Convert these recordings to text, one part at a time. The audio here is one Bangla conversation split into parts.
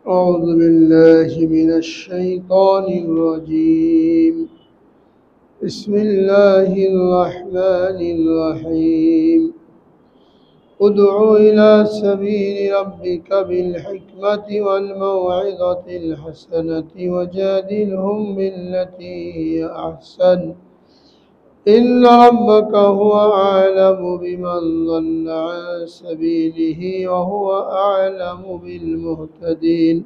أعوذ بالله من الشيطان الرجيم. بسم الله الرحمن الرحيم. ادع إلى سبيل ربك بالحكمة والموعظة الحسنة وجادلهم بالتي هي أحسن إن ربك هو أعلم بمن ضل عن سبيله وهو أعلم بالمهتدين.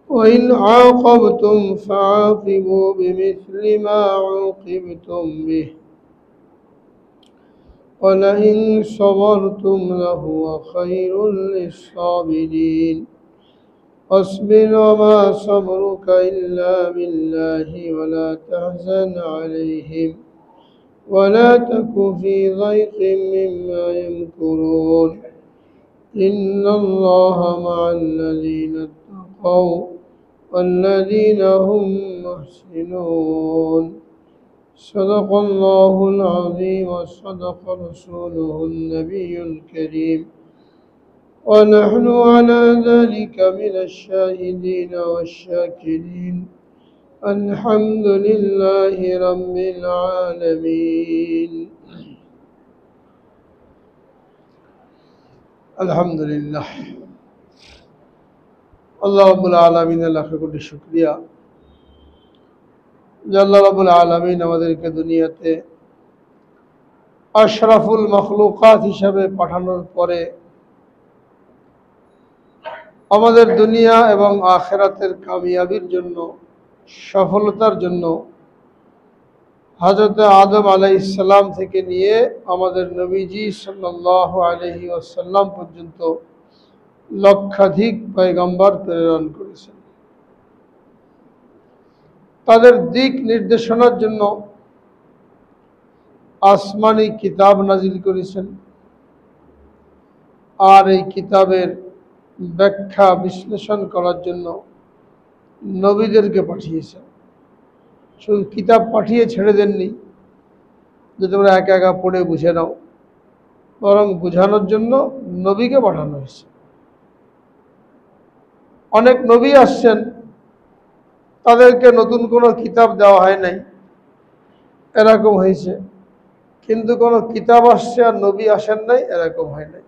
وإن عاقبتم فعاقبوا بمثل ما عوقبتم به ولئن صبرتم لهو خير للصابرين. واصبر وما صبرك إلا بالله ولا تحزن عليهم ولا تك في ضيق مما يمكرون إن الله مع الذين اتقوا والذين هم محسنون. صدق الله العظيم وصدق رسوله النبي الكريم ونحن على ذلك من الشاهدين والشاكرين. الحمد لله رب العالمين. الحمد لله আল্লাহ রাব্বুল আলামিনের লাখ কোটি শুকরিয়া যে আল্লাহ রাব্বুল আলামিন আমাদেরকে দুনিয়াতে আশরাফুল মখলুকাত হিসাবে পাঠানোর পরে আমাদের দুনিয়া এবং আখিরাতের কামিয়াবির জন্য, সফলতার জন্য হযরত আদম আলাইহিস সালাম থেকে নিয়ে আমাদের নবীজি সাল্লাল্লাহু আলাইহি ওয়াসাল্লাম পর্যন্ত লক্ষাধিক পয়গম্বর প্রেরণ করেছেন। তাদের দিক নির্দেশনার জন্য আসমানি কিতাব নাজিল করেছেন, আর এই কিতাবের ব্যাখ্যা বিশ্লেষণ করার জন্য নবীদেরকে পাঠিয়েছেন। শুধু কিতাব পাঠিয়ে ছেড়ে দেননি যে তোমরা একা একা পড়ে বুঝে নাও, বরং বোঝানোর জন্য নবীকে পাঠানো হয়েছে। অনেক নবী আসছেন, তাদেরকে নতুন কোনো কিতাব দেওয়া হয় নাই, এরকম হয়েছে। কিন্তু কোনো কিতাব আসছে আর নবী আসেন নাই, এরকম হয় নাই।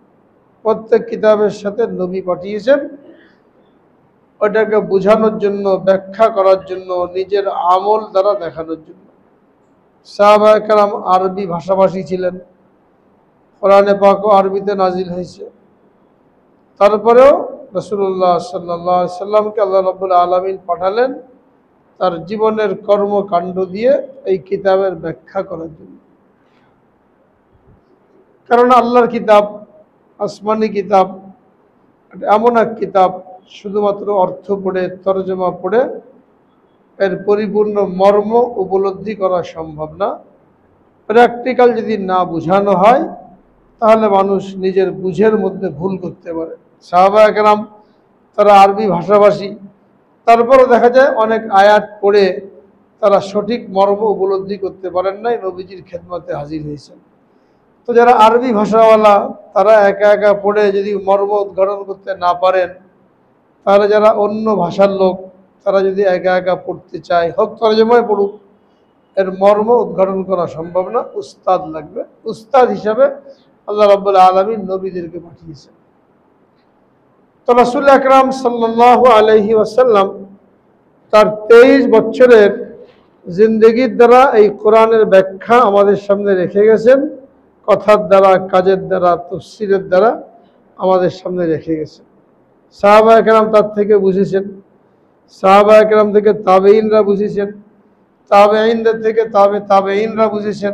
প্রত্যেক কিতাবের সাথে নবী পাঠিয়েছেন ওটাকে বোঝানোর জন্য, ব্যাখ্যা করার জন্য, নিজের আমল দ্বারা দেখানোর জন্য। সাহাবায়ে কেরাম আরবি ভাষাভাষী ছিলেন, কোরআনে পাকও আরবিতে নাজিল হয়েছে। তারপরেও রাসূলুল্লাহ সাল্লাল্লাহু আলাইহি সাল্লামকে আল্লাহ রাব্বুল আলামিন পাঠালেন তার জীবনের কর্মকাণ্ড দিয়ে এই কিতাবের ব্যাখ্যা করার জন্য। কারণ আল্লাহর কিতাব, আসমানি কিতাব, এমন এক কিতাব শুধুমাত্র অর্থ পড়ে, তরজমা পড়ে এর পরিপূর্ণ মর্ম উপলব্ধি করা সম্ভব না। প্র্যাকটিক্যাল যদি না বোঝানো হয় তাহলে মানুষ নিজের বুঝের মধ্যে ভুল করতে পারে। সাহাবায়ে কেরাম তারা আরবি ভাষাভাষী, তারপরও দেখা যায় অনেক আয়াত পড়ে তারা সঠিক মর্ম উপলব্ধি করতে পারেন নাই, নবীজির খেদমতে হাজির হয়েছেন। তো যারা আরবি ভাষাওয়ালা তারা একা একা পড়ে যদি মর্ম উদ্ঘাটন করতে না পারেন, তাহলে যারা অন্য ভাষার লোক তারা যদি একা একা পড়তে চায়, হোক তরজমায় পড়ুক, এর মর্ম উদ্ঘাটন করা সম্ভব না, উস্তাদ লাগবে। উস্তাদ হিসাবে আল্লাহ রাব্বুল আলামিন নবীদেরকে পাঠিয়েছেন। তো রাসূল আকরাম সাল্লাল্লাহু আলাইহি ওয়াসাল্লাম তার 23 বছরের জিন্দেগির দ্বারা এই কোরআনের ব্যাখ্যা আমাদের সামনে রেখে গেছেন, কথার দ্বারা, কাজের দ্বারা, তাফসীরের দ্বারা আমাদের সামনে রেখে গেছেন। সাহাবায়ে কেরাম তার থেকে বুঝেছেন, সাহাবায়ে কেরাম থেকে তাবেঈনরা বুঝেছেন, তাবেঈনদের থেকে তাবেঈনরা বুঝেছেন।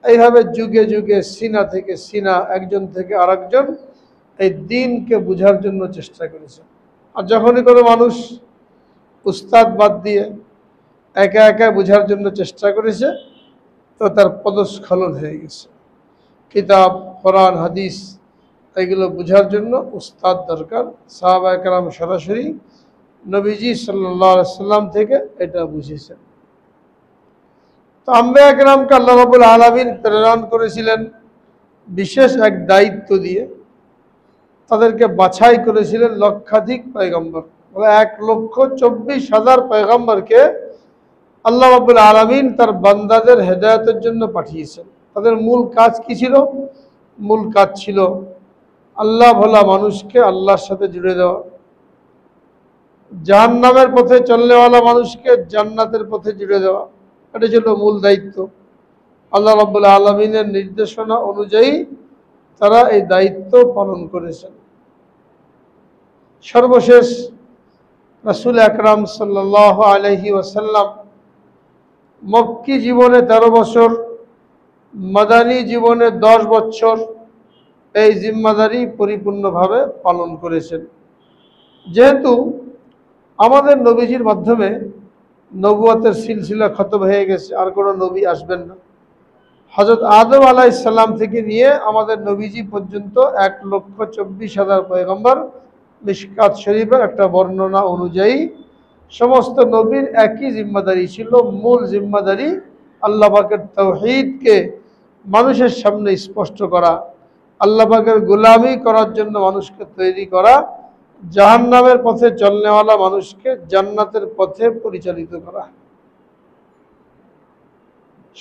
এইভাবে যুগে যুগে সিনা থেকে সিনা, একজন থেকে আরেকজন এই দ্বীনকে বোঝার জন্য চেষ্টা করেছেন। আর যখনই কোনো মানুষ উস্তাদ বাদ দিয়ে একা একা বোঝার জন্য চেষ্টা করেছে তো তার পদস্খলন হয়ে গেছে। কিতাব, কোরআন, হাদিস এগুলো বোঝার জন্য উস্তাদ দরকার। সাহাবায়ে কেরাম সরাসরি নবীজি সাল্লাল্লাহু আলাইহি সাল্লাম থেকে এটা বুঝেছেন। তো আম্বিয়া কেরামকে আল্লাহ রাব্বুল আলামিন প্রেরণ করেছিলেন বিশেষ এক দায়িত্ব দিয়ে। তাদেরকে বাছাই করেছিলেন লক্ষাধিক পয়গম্বর। 1,24,000 পয়গম্বরকে আল্লাহ রাব্বুল আলামিন তার বান্দাদের হেদায়েতের জন্য পাঠিয়েছেন। তাদের মূল কাজ কি ছিল? মূল কাজ ছিল আল্লাহ ভোলা মানুষকে আল্লাহর সাথে জুড়ে দেওয়া, জাহান্নামের পথে চলনেওয়ালা মানুষকে জান্নাতের পথে জুড়ে দেওয়া। এটা ছিল মূল দায়িত্ব। আল্লাহ রাব্বুল আলামিনের নির্দেশনা অনুযায়ী তারা এই দায়িত্ব পালন করেছেন। সর্বশেষ রাসূল আকরাম সাল্লাল্লাহু আলাইহি ওয়াসাল্লাম মক্কি জীবনে 13 বছর, মাদানী জীবনে 10 বছর এই জিম্মাদারি পরিপূর্ণভাবে পালন করেছেন। যেহেতু আমাদের নবীজির মাধ্যমে নবুয়তের সিলসিলা খতম হয়ে গেছে, আর কোনো নবী আসবেন না। হযরত আদম আলাইহিস সালাম থেকে নিয়ে আমাদের নবীজি পর্যন্ত 1,24,000 পয়গম্বর। মিশকাত শরীফের একটা বর্ণনা অনুযায়ী সমস্ত নবীর একই জিম্মাদারি ছিল। মূল জিম্মাদারি আল্লাহ পাকের তাওহীদকে মানুষের সামনে স্পষ্ট করা, আল্লাহ পাকের গোলামি করার জন্য মানুষকে তৈরি করা, জাহান্নামের পথে চলনেওয়ালা মানুষকে জান্নাতের পথে পরিচালিত করা।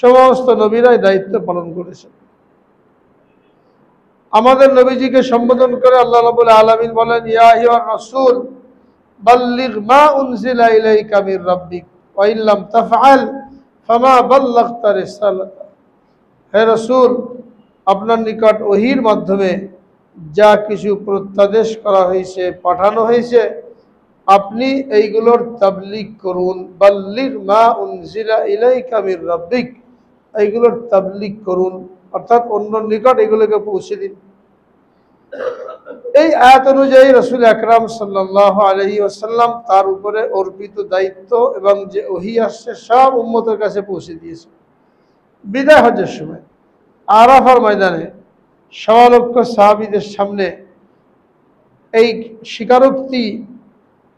সমস্ত নবীরাই দায়িত্ব পালন করেছেন। আমাদের নবীজিকে সম্বোধন করে আল্লাহ রাব্বুল আলামিন বলেন, ইয়া আইয়ুহার রাসূল বাল্লিগ মা উনজিলা ইলাইকা মির রাব্বিক ওয়া ইল্লাম তাফআল ফামা বাল্লাগতা রিসালাতা। হে রাসূল, আপনার নিকট ওহীর মাধ্যমে যা কিছু প্রত্যাদেশ করা হয়েছে, পাঠানো হয়েছে, আপনি এইগুলোর তাবলীগ করুন। বাল্লিগ মা উনজিলা ইলাইকা মির রাব্বিক, এইগুলোর তাবলীগ করুন, অর্থাৎ অন্য নিকট এগুলোকে পৌঁছে দিন। এই আয়াত অনুযায়ী রাসূল আকরাম সাল্লাল্লাহু আলাইহি ওয়াসাল্লাম তার উপরে অর্পিত দায়িত্ব এবং যে ওহী আসছে সব উম্মতের কাছে পৌঁছে দিয়েছে। বিদায় হজের সময় আরাফার ময়দানে 1.25 লক্ষ সাহাবীদের সামনে এই স্বীকারোক্তি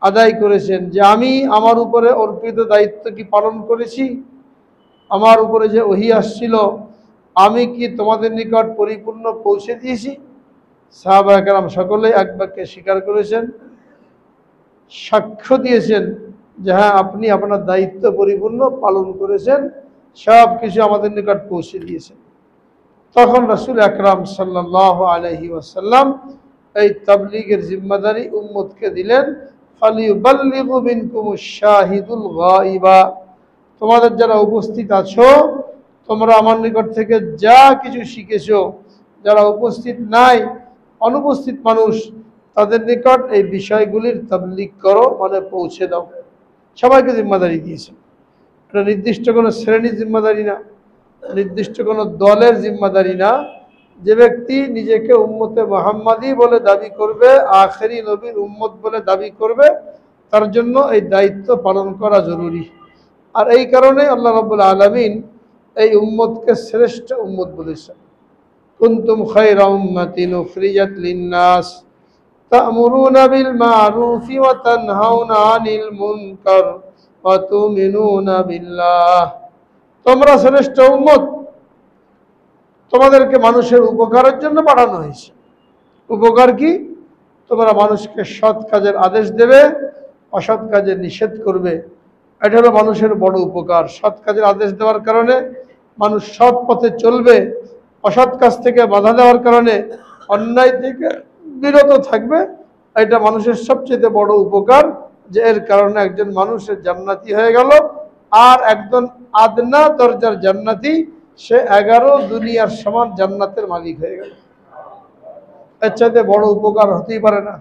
আদায় করেছেন যে আমি আমার উপরে অর্পিত দায়িত্ব কি পালন করেছি? আমার উপরে যে ওহী আসছিল আমি কি তোমাদের নিকট পরিপূর্ণ পৌঁছে দিয়েছি? সাহাবায়ে কেরাম সকলেই এক বাক্যে স্বীকার করেছেন, সাক্ষ্য দিয়েছেন যে হ্যাঁ, আপনি আপনার দায়িত্ব পরিপূর্ণ পালন করেছেন, সব কিছু আমাদের নিকট পৌঁছে দিয়েছেন। তখন রাসূল আকরাম সাল্লাল্লাহু আলাইহি ওয়াসাল্লাম এই তাবলীগের জিম্মাদারি উম্মতকে দিলেন। ফালিয়ুবাল্লিগু মিনকুমুশ শাহিদুল গায়বা, তোমাদের যারা উপস্থিত আছো তোমরা আমার নিকট থেকে যা কিছু শিখেছো, যারা উপস্থিত নাই, অনুপস্থিত মানুষ, তাদের নিকট এই বিষয়গুলির তাবলীগ করো, মানে পৌঁছে দাও। সবাইকে জিম্মাদারি দিয়েছে। এটা নির্দিষ্ট কোনো শ্রেণীর জিম্মাদারি না, নির্দিষ্ট কোনো দলের জিম্মাদারি না। যে ব্যক্তি নিজেকে উম্মতে মুহাম্মাদি বলে দাবি করবে, আখেরি নবীর উম্মত বলে দাবি করবে, তার জন্য এই দায়িত্ব পালন করা জরুরি। আর এই কারণে আল্লাহ রাব্বুল আলামিন এই উম্মতকে শ্রেষ্ঠ উম্মত বলেছেন। কুনতুম খায়রা উম্মাতিন উখরিজাত লিন-নাস তা'মুরুনা বিল মা'রুফি ওয়া তানহাউনা আনিল মুনকার ওয়া তু'মিনুনা বিল্লাহ। তোমরা শ্রেষ্ঠ উম্মত, তোমাদেরকে মানুষের উপকারের জন্য পাঠানো হয়েছে। উপকার কি? তোমরা মানুষকে সৎ কাজের আদেশ দেবে, অসৎ কাজের নিষেধ করবে। এটা হলো মানুষের বড় উপকার। সৎ কাজের আদেশ দেওয়ার কারণে মানুষ সৎ পথে চলবে, অসৎ কাজ থেকে বাধা দেওয়ার কারণে অন্যায় থেকে বিরত থাকবে। এটা মানুষের সবচেয়ে বড় উপকার, যে এর কারণে একজন মানুষের জান্নাতি হয়ে গেল, আর একজন আদনা দরজার জান্নাতি, সে 11 দুনিয়ার সমান জান্নাতের মালিক হয়ে গেল। এর চাইতে বড় উপকার হতেই পারে না।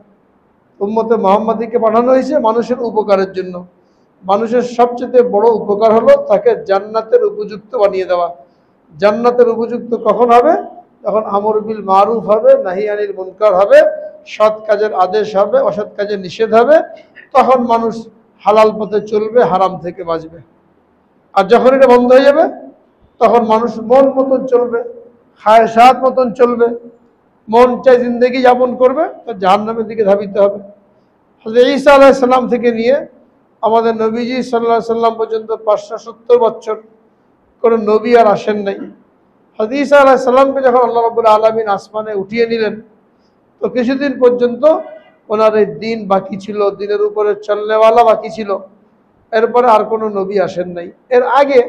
উম্মতে মুহাম্মাদিকে পাঠানো হয়েছে মানুষের উপকারের জন্য। মানুষের সবচেয়ে বড় উপকার হলো তাকে জান্নাতের উপযুক্ত বানিয়ে দেওয়া। জান্নাতের উপযুক্ত কখন হবে? যখন আমর বিল মারুফ হবে, নাহি আনিল মুনকার হবে, সৎ কাজের আদেশ হবে, অসৎ কাজের নিষেধ হবে। তখন মানুষ হালাল পথে চলবে, হারাম থেকে বাঁচবে। আর যখন এটা বন্ধ হয়ে যাবে তখন মানুষ মন মতন চলবে, খায়সাত মতন চলবে, মন চাই জিন্দেগি যাপন করবে, তো জাহান্নামের দিকে ধাবিত হবে। হযরত ঈসা আলাইহিস সালাম থেকে নিয়ে আমাদের নবীজি সাল্লাল্লাহু আলাইহি সাল্লাম পর্যন্ত 570 বছর কোনো নবী আর আসেন নাই। হযরত ঈসা আলাইহিস সালামকে যখন আল্লাহ রাব্বুল আলামিন আসমানে উঠিয়ে নিলেন, তো কিছুদিন পর্যন্ত ওনার এই দিন বাকি ছিল, দিনের উপরে চলনেওয়ালা বাকি ছিল। এরপরে আর কোনো নবী আসেন নাই। এর আগে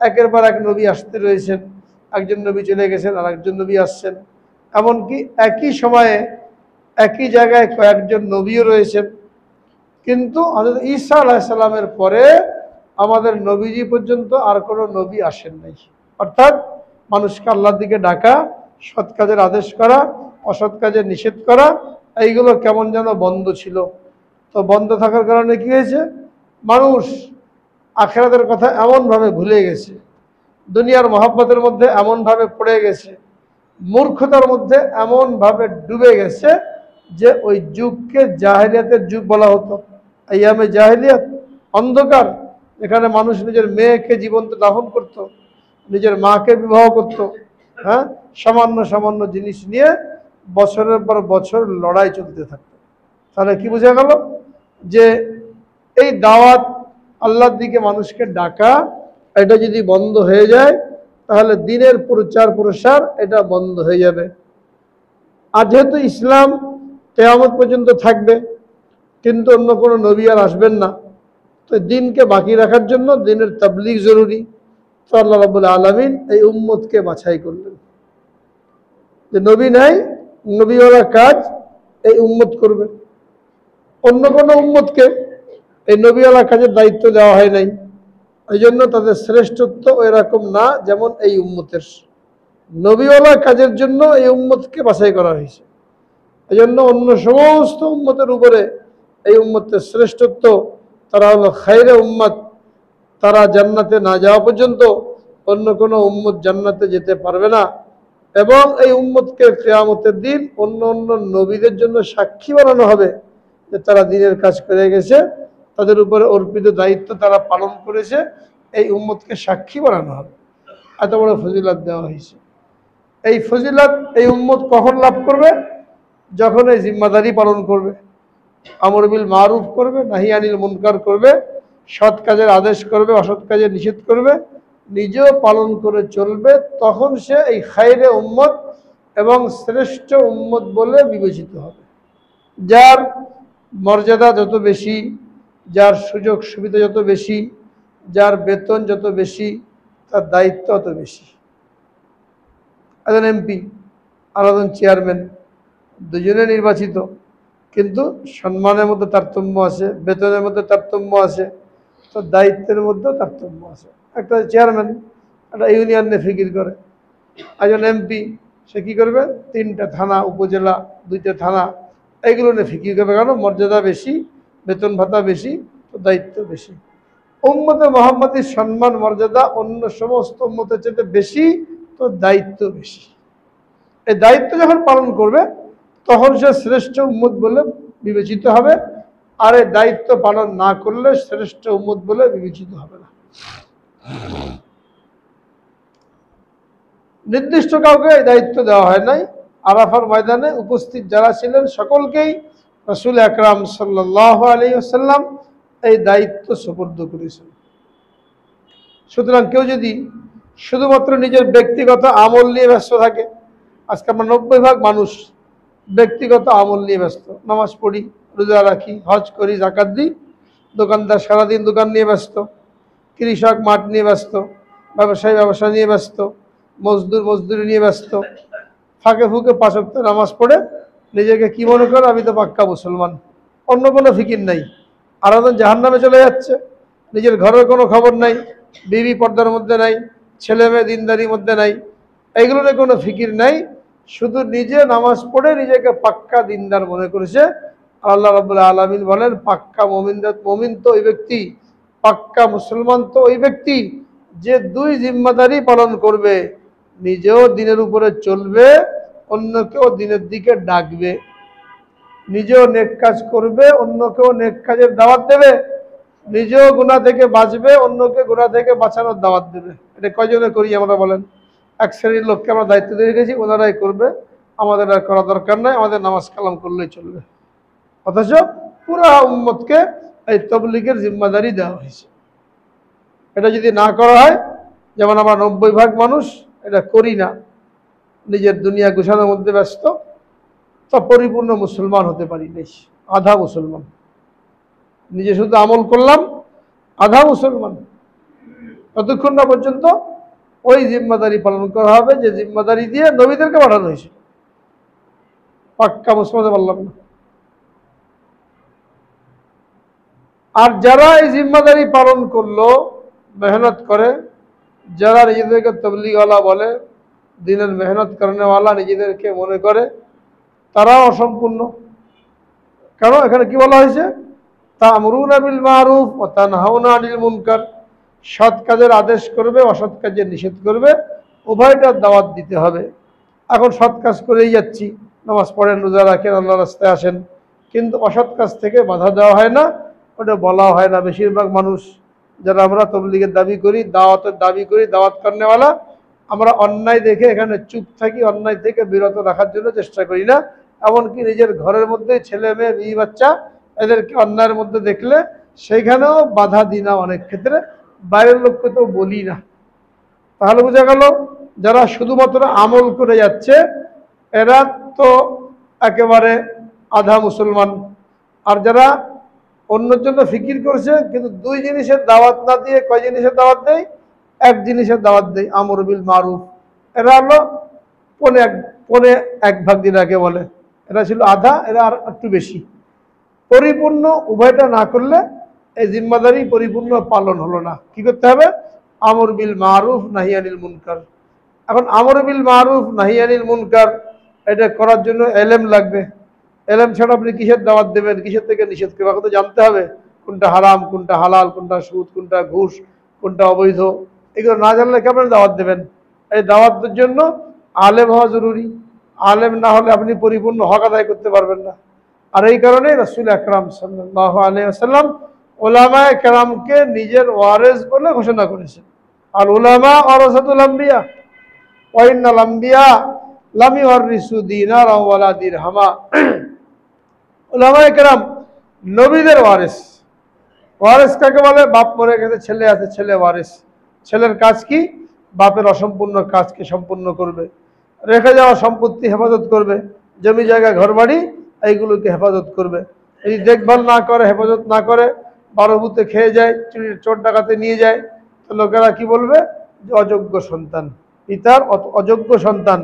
একের পর এক নবী আসতে রয়েছেন, একজন নবী চলে গেছেন আর একজন নবী আসছেন। এমনকি একই সময়ে একই জায়গায় কয়েকজন নবীও রয়েছেন। কিন্তু হযরত ঈসা আলাইহিস সালামের পরে আমাদের নবীজি পর্যন্ত আর কোনো নবী আসেন নাই। অর্থাৎ মানুষকে আল্লাহর দিকে ডাকা, সৎ কাজের আদেশ করা, অসৎ কাজের নিষেধ করা, এইগুলো কেমন যেন বন্ধ ছিল। তো বন্ধ থাকার কারণে কি হয়েছে, মানুষ আখিরাতের কথা এমনভাবে ভুলে গেছে, দুনিয়ার মহব্বতের মধ্যে এমনভাবে পড়ে গেছে, মূর্খতার মধ্যে এমনভাবে ডুবে গেছে যে ওই যুগকে জাহেলিয়াতের যুগ বলা হতো। আইয়ামে জাহেলিয়াত, অন্ধকার, এখানে মানুষ নিজের মেয়েকে জীবন্ত দাফন করত, নিজের মাকে বিবাহ করত, হ্যাঁ, সামান্য সামান্য জিনিস নিয়ে বছরের পর বছর লড়াই চলতে থাকতো। তাহলে কি বোঝা গেল যে এই দাওয়াত, আল্লাহর দিকে মানুষকে ডাকা, এটা যদি বন্ধ হয়ে যায় তাহলে দিনের প্রচার প্রসার এটা বন্ধ হয়ে যাবে। আর যেহেতু ইসলাম কিয়ামত পর্যন্ত থাকবে, কিন্তু অন্য কোনো নবী আর আসবেন না, তো দিনকে বাকি রাখার জন্য দিনের তাবলীগ জরুরি। তো আল্লাহ রাব্বুল আলামিন এই উম্মতকে বাছাই করলেন যে নবী নাই, নবীওয়ালা কাজ এই উম্মত করবে। অন্য কোনো উম্মতকে এই নবীওয়ালা কাজের দায়িত্ব দেওয়া হয় নাই। এই জন্য তাদের শ্রেষ্ঠত্ব এরকম না যেমন এই উম্মতের। নবীওয়ালা কাজের জন্য এই উম্মতকে বাছাই করা হয়েছে। এই জন্য অন্য সমস্ত উম্মতের উপরে এই উম্মতের শ্রেষ্ঠত্ব। তারা হলো খায়রে উম্মত। তারা জান্নাতে না যাওয়া পর্যন্ত অন্য কোনো উম্মত জান্নাতে যেতে পারবে না। এবং এই উম্মতকে কিয়ামতের দিন অন্য অন্য নবীদের জন্য সাক্ষী বানানো হবে যে তারা দ্বীনের কাজ করে গেছে, তাদের উপরে অর্পিত দায়িত্ব তারা পালন করেছে, এই উম্মতকে সাক্ষী বানানো হবে। এত বড় ফজিলত দেওয়া হয়েছে। এই ফজিলত এই উম্মত কখন লাভ করবে? যখন এই জিম্মাদারি পালন করবে, আমর বিল মারুফ করবে, নাহি আনিল মুনকার করবে, সৎ কাজের আদেশ করবে, অসৎ কাজের নিষেধ করবে, নিজেও পালন করে চলবে, তখন সে এই খায়রে উম্মত এবং শ্রেষ্ঠ উম্মত বলে বিবেচিত হবে। যার মর্যাদা যত বেশি, যার সুযোগ সুবিধা যত বেশি, যার বেতন যত বেশি, তার দায়িত্ব তত বেশি। একজন এমপি আর একজন চেয়ারম্যান, দুজনে নির্বাচিত, কিন্তু সম্মানের মধ্যে তারতম্য আছে, বেতনের মধ্যে তারতম্য আছে, তো দায়িত্বের মধ্যেও তারতম্য আছে। একটা চেয়ারম্যান একটা ইউনিয়ন নিয়ে ফিকির করে, একজন এমপি সে কী করবে, 3টা থানা, উপজেলা 2টা থানা, এইগুলো নিয়ে ফিকির করবে। কারণ মর্যাদা বেশি, বেতন ভাতা বেশি, তো দায়িত্ব বেশি। উম্মতে মুহাম্মাদির সম্মান মর্যাদা অন্য সমস্ত উম্মতের চেয়ে বেশি, তো দায়িত্ব বেশি। এই দায়িত্ব যখন পালন করবে তখন সে শ্রেষ্ঠ উম্মত বলে বিবেচিত হবে। আর এই দায়িত্ব পালন না করলে শ্রেষ্ঠ উম্মত বলে বিবেচিত হবে না। নির্দিষ্ট কাউকে এই দায়িত্ব দেওয়া হয় নাই। আরাফার ময়দানে উপস্থিত যারা ছিলেন সকলকেই রাসূল আকরাম সাল্লাল্লাহু আলাইহি ওয়াসাল্লাম এই দায়িত্ব সুপর্দ করেছেন। সুতরাং কেউ যদি শুধুমাত্র নিজের ব্যক্তিগত আমল নিয়ে ব্যস্ত থাকে, আজকে আমরা 90% মানুষ ব্যক্তিগত আমল নিয়ে ব্যস্ত। নামাজ পড়ি, রোজা রাখি, হজ করি, যাকাত দিই। দোকানদার সারাদিন দোকান নিয়ে ব্যস্ত, কৃষক মাঠ নিয়ে ব্যস্ত, ব্যবসায়ী ব্যবসা নিয়ে ব্যস্ত, মজদুর মজদুরি নিয়ে ব্যস্ত। ফাঁকে ফুঁকে 5 ওয়াক্ত নামাজ পড়ে নিজেকে কি মনে করে, আমি তো পাক্কা মুসলমান, অন্য কোনো ফিকির নাই। আর একজন জাহান্নামে চলে যাচ্ছে, নিজের ঘরের কোনো খবর নাই, বিবি পর্দার মধ্যে নাই, ছেলে মেয়ে দিনদারির মধ্যে নাই, এইগুলো নিয়ে কোনো ফিকির নাই। শুধু নিজে নামাজ পড়ে নিজেকে পাক্কা দিনদার মনে করেছে। আল্লাহ রাব্বুল আলামিন বলেন, পাক্কা মুমিন তো ওই ব্যক্তি, পাক্কা মুসলমান তো ওই ব্যক্তি যে 2 জিম্মাদারি পালন করবে, নিজেও দিনের উপরে চলবে, অন্যকেও দিনের দিকে ডাকবে। নিজেও নেক কাজ করবে, অন্যকেও নেক কাজের দাওয়াত দেবে, নিজেও গুনাহ থেকে বাঁচবে, অন্যকে গুনাহ থেকে বাঁচানোর দাওয়াত দেবে। এটা কয়জনে করি আমরা বলেন? এক শ্রেণীর লোককে আমরা দায়িত্ব দিয়ে রেখেছি, ওনারাই করবে, আমাদের আর করা দরকার নাই, আমাদের নামাজ কালাম করলেই চলবে। অথচ পুরা উম্মতকে এই তাবলীগের জিম্মাদারি দেওয়া হয়েছে। এটা যদি না করা হয়, যেমন আমরা 90% মানুষ এটা করি না, নিজের দুনিয়া গুছানোর মধ্যে ব্যস্ত, তো পরিপূর্ণ মুসলমান হতে পারি নাই, আধা মুসলমান। নিজে শুধু আমল করলাম, আধা মুসলমান। ততক্ষণ না পর্যন্ত ওই জিম্মাদারি পালন করা হবে যে জিম্মাদারি দিয়ে নবীদেরকে পাঠানো হয়েছে। পাক্কা মুসলমান হতে পারলাম না। আর যারা এই জিম্মাদারি পালন করলো, মেহনত করে, যারা নিজেদেরকে তবলিগওয়ালা বলে, দিনের মেহনত করেনেওয়ালা নিজেদেরকে মনে করে, তারাও অসম্পূর্ণ। কারণ এখানে কি বলা হয়েছে? তা'মুরুনা বিল মারুফ ওয়া তানহাউনা আনিল মুনকার, সৎ কাজের আদেশ করবে, অসৎ কাজের নিষেধ করবে, উভয়টার দাওয়াত দিতে হবে। এখন সৎ কাজ করেই যাচ্ছি, নামাজ পড়েন, রোজা রাখেন, আল্লাহর রাস্তায় আসেন, কিন্তু অসৎ কাজ থেকে বাধা দেওয়া হয় না, ওটা বলা হয় না। বেশিরভাগ মানুষ যারা আমরা তবলিগের দাবি করি, দাওয়াতের দাবি করি, দাওয়াত করেনেওয়ালা, আমরা অন্যায় দেখে এখানে চুপ থাকি, অন্যায় থেকে বিরত রাখার জন্য চেষ্টা করি না। এমনকি নিজের ঘরের মধ্যে ছেলে মেয়ে, বিবি বাচ্চা, এদেরকে অন্যায়ের মধ্যে দেখলে সেইখানেও বাধা দিই না, অনেক ক্ষেত্রে বাইরের লোককে তো বলি না। তাহলে বোঝা গেল যারা শুধুমাত্র আমল করে যাচ্ছে এরা তো একেবারে আধা মুসলমান। আর যারা অন্যের জন্য ফিকির করছে কিন্তু দুই জিনিসের দাওয়াত না দিয়ে কয় জিনিসের দাওয়াত দেয়? এক জিনিসের দাওয়াত দেয়, আমর বিল মারুফ। এরা হলো পনে এক ভাগ দিনাকে বলে, এরা ছিল আধা, এরা আর একটু বেশি। পরিপূর্ণ উভয়টা না করলে এই জিম্মাদারি পরিপূর্ণ পালন হলো না। কি করতে হবে? আমর বিল মারুফ নাহি আনিল মুনকার। এখন আমর বিল মারুফ নাহি আনিল মুনকার এটা করার জন্য এলেম লাগবে। এলেম ছাড়া আপনি কিসের দাওয়াত দেবেন, কিসের থেকে নিষেধ করবেন? আগে তো জানতে হবে কোনটা হারাম, কোনটা হালাল, কোনটা সুদ, কোনটা ঘুষ, কোনটা অবৈধ। এগুলো না জানলে কেমন দাওয়াত দেবেন? এই দাওয়াতের জন্য আলেম হওয়া জরুরি। আলেম না হলে আপনি পরিপূর্ণ হক আদায় করতে পারবেন না। আর এই কারণে রাসূল আকরাম সাল্লাল্লাহু আলাইহি ওয়াসাল্লাম উলামায়ে কেরামকে নিজের ওয়ারিস বলে ঘোষণা করেছেন। আর উলামা ওয়ারাসাতুল আম্বিয়া ওয়া ইন্নাল আম্বিয়া লাম ইউরিসু দিনারা ওয়ালা দিরহামা। উলামায়ে কেরাম নবীদের ওয়ারিস। ওয়ারিস কাকে বলে? বাপ মরে গেছে, ছেলে আছে, ছেলে ওয়ারিস। ছেলের কাজ কি? বাপের অসম্পূর্ণ কাজকে সম্পূর্ণ করবে, রেখে যাওয়া সম্পত্তি হেফাজত করবে, জমি জায়গা ঘরবাড়ি এইগুলোকে হেফাজত করবে। এই দেখভাল না করে, হেফাজত না করে, 12 ভূতে খেয়ে যায়, চোর ডাকাতে নিয়ে যায়, তো লোকেরা কি বলবে? যে অযোগ্য সন্তান, পিতার অযোগ্য সন্তান।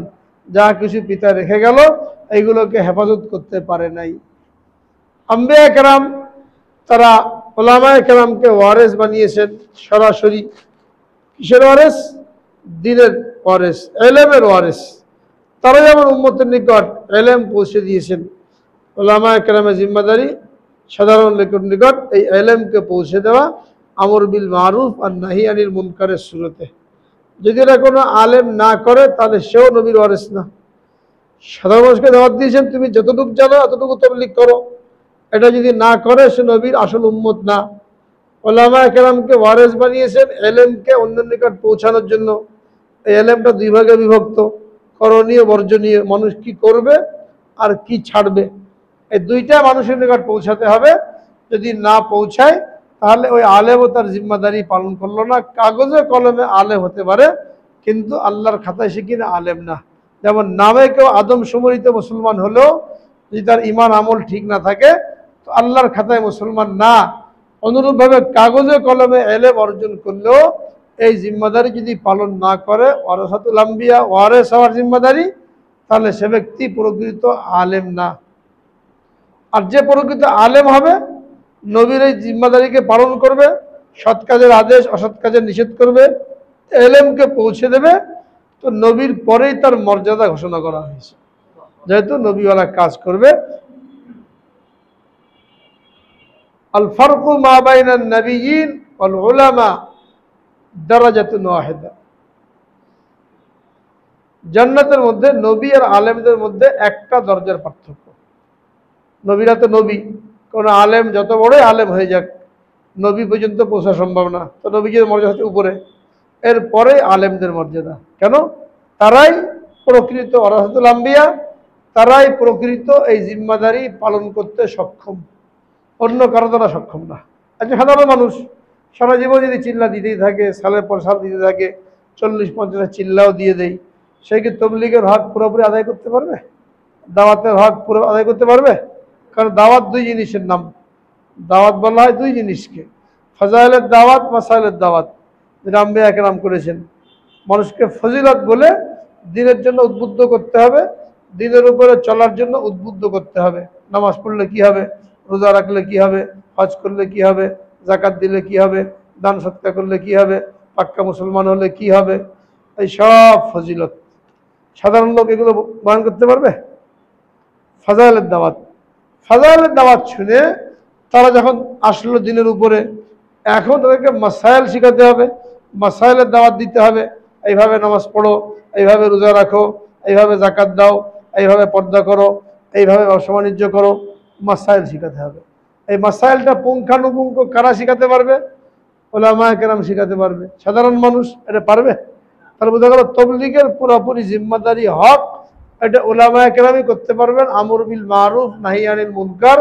যা কিছু পিতা রেখে গেল এইগুলোকে হেফাজত করতে পারে নাই। আম্বিয়া কেরাম তারা উলামায়ে কেরামকে ওয়ারিস বানিয়েছেন সরাসরি। কিসের ওয়ারিস? দ্বীনের ওয়ারিস, ইলমের ওয়ারিস। তারা যেমন উম্মতের নিকট ইলম পৌঁছে দিয়েছেন, উলামায়ে কেরামের জিম্মাদারি সাধারণ লোকের নিকট এই ইলমকে পৌঁছে দেওয়া আমর বিল মারুফ আর নাহি আনিল মুনকারের সুরতে। যদি এরা কোনো আলেম না করে তাহলে সেও নবীর ওয়ারিস না। সাধারণ মানুষকে দাওয়াত দিয়েছেন, তুমি যতটুকু জানো এতটুকু তাবলীগ করো, এটা যদি না করে সে নবীর আসল উম্মত না। উলামায়ে কেরামকে ওয়ারিস বানিয়েছেন ইলমকে অন্যের নিকট পৌঁছানোর জন্য। এই ইলমটা দুই ভাগে বিভক্ত, করণীয়, বর্জনীয়। মানুষ কি করবে আর কি ছাড়বে, এই দুইটা মানুষের নিকট পৌঁছাতে হবে। যদি না পৌঁছায় তাহলে ওই আলেমও তার জিম্মাদারি পালন করলো না। কাগজে কলমে আলেম হতে পারে কিন্তু আল্লাহর খাতায় সে কিনা আলেম না। যেমন নামে কেউ আদম সুমরিত মুসলমান হলেও যদি তার ইমান আমল ঠিক না থাকে তো আল্লাহর খাতায় মুসলমান না। অনুরূপভাবে কাগজে কলমে ইলম অর্জন করলেও এই জিম্মাদারি যদি পালন না করে, ওয়ারাসাতুল আম্বিয়া, ওয়ারিস হওয়ার জিম্মাদারি, তাহলে সে ব্যক্তি প্রকৃত আলেম না। আর যে প্রকৃত আলেম হবে, নবীর এই জিম্মাদারিকে পালন করবে, সৎ কাজের আদেশ, অসৎ কাজের নিষেধ করবে, ইলমকে পৌঁছে দেবে, তো নবীর পরেই তার মর্যাদা ঘোষণা করা হয়েছে, যেহেতু নবীওয়ালা কাজ করবে। আল ফারকু মা বাইনান নাবিয়্যিন ওয়াল উলামা দারাজাতুন ওয়াহিদা। জান্নাতের মধ্যে নবী আর আলেমদের মধ্যে একটা দরজার পার্থক্য। নবীরা তো নবী, কোন আলেম যত বড়ই আলেম হয়ে যাক, নবী পর্যন্ত পৌঁছা সম্ভব না। তো নবীদের মর্যাদা হচ্ছে উপরে, এরপরে আলেমদের মর্যাদা। কেন? তারাই প্রকৃত ওয়ারাসাতুল আম্বিয়া, তারাই প্রকৃত এই জিম্মাদারি পালন করতে সক্ষম, অন্য কারো দ্বারা সক্ষম না। একজন সাধারণ মানুষ সারা জীবন যদি চিল্লা দিতেই থাকে, সালের পর সাল দিতে থাকে, 40-50 চিল্লাও দিয়ে দেয়, সে কি তবলিগের হক পুরোপুরি আদায় করতে পারবে? দাওয়াতের হক পুরো আদায় করতে পারবে? কারণ দাওয়াত দুই জিনিসের নাম, দাওয়াত বলা হয় দুই জিনিসকে, ফাজাইলের দাওয়াত, মাসাইলের দাওয়াত, যেটা আম্বিয়া একরাম করেছেন। মানুষকে ফজিলত বলে দিনের জন্য উদ্বুদ্ধ করতে হবে, দিনের উপরে চলার জন্য উদ্বুদ্ধ করতে হবে। নামাজ পড়লে কি হবে, রোজা রাখলে কি হবে, হজ করলে কি হবে, জাকাত দিলে কি হবে, দান সৎকার করলে কি হবে, পাক্কা মুসলমান হলে কি হবে, এই সব ফজিলত। সাধারণ লোক এগুলো বয়ান করতে পারবে? ফাজাইলের দাওয়াত, ফাজাইলের দাওয়াত শুনে তারা যখন আসলো দিনের উপরে, এখন তাদেরকে মাসাইল শিখাতে হবে, মাসাইলের দাওয়াত দিতে হবে। এইভাবে নামাজ পড়ো, এইভাবে রোজা রাখো, এইভাবে জাকাত দাও, এইভাবে পর্দা করো, এইভাবে ব্যবসা বাণিজ্য করো, মাসাইল শিখাতে হবে। এই মাসাইলটা পুঙ্খানুপুঙ্খ কারা শিখাতে পারবে? ওলামায়ে কেরাম শিখাতে পারবে। সাধারণ মানুষ এটা পারবে? তাহলে বোঝা গেল তবলিগের পুরোপুরি জিম্মাদারি হক এটা ওলামায়ে কেরামই করতে পারবেন। আমর বিল মারুফ নাহি আনিল মুনকার,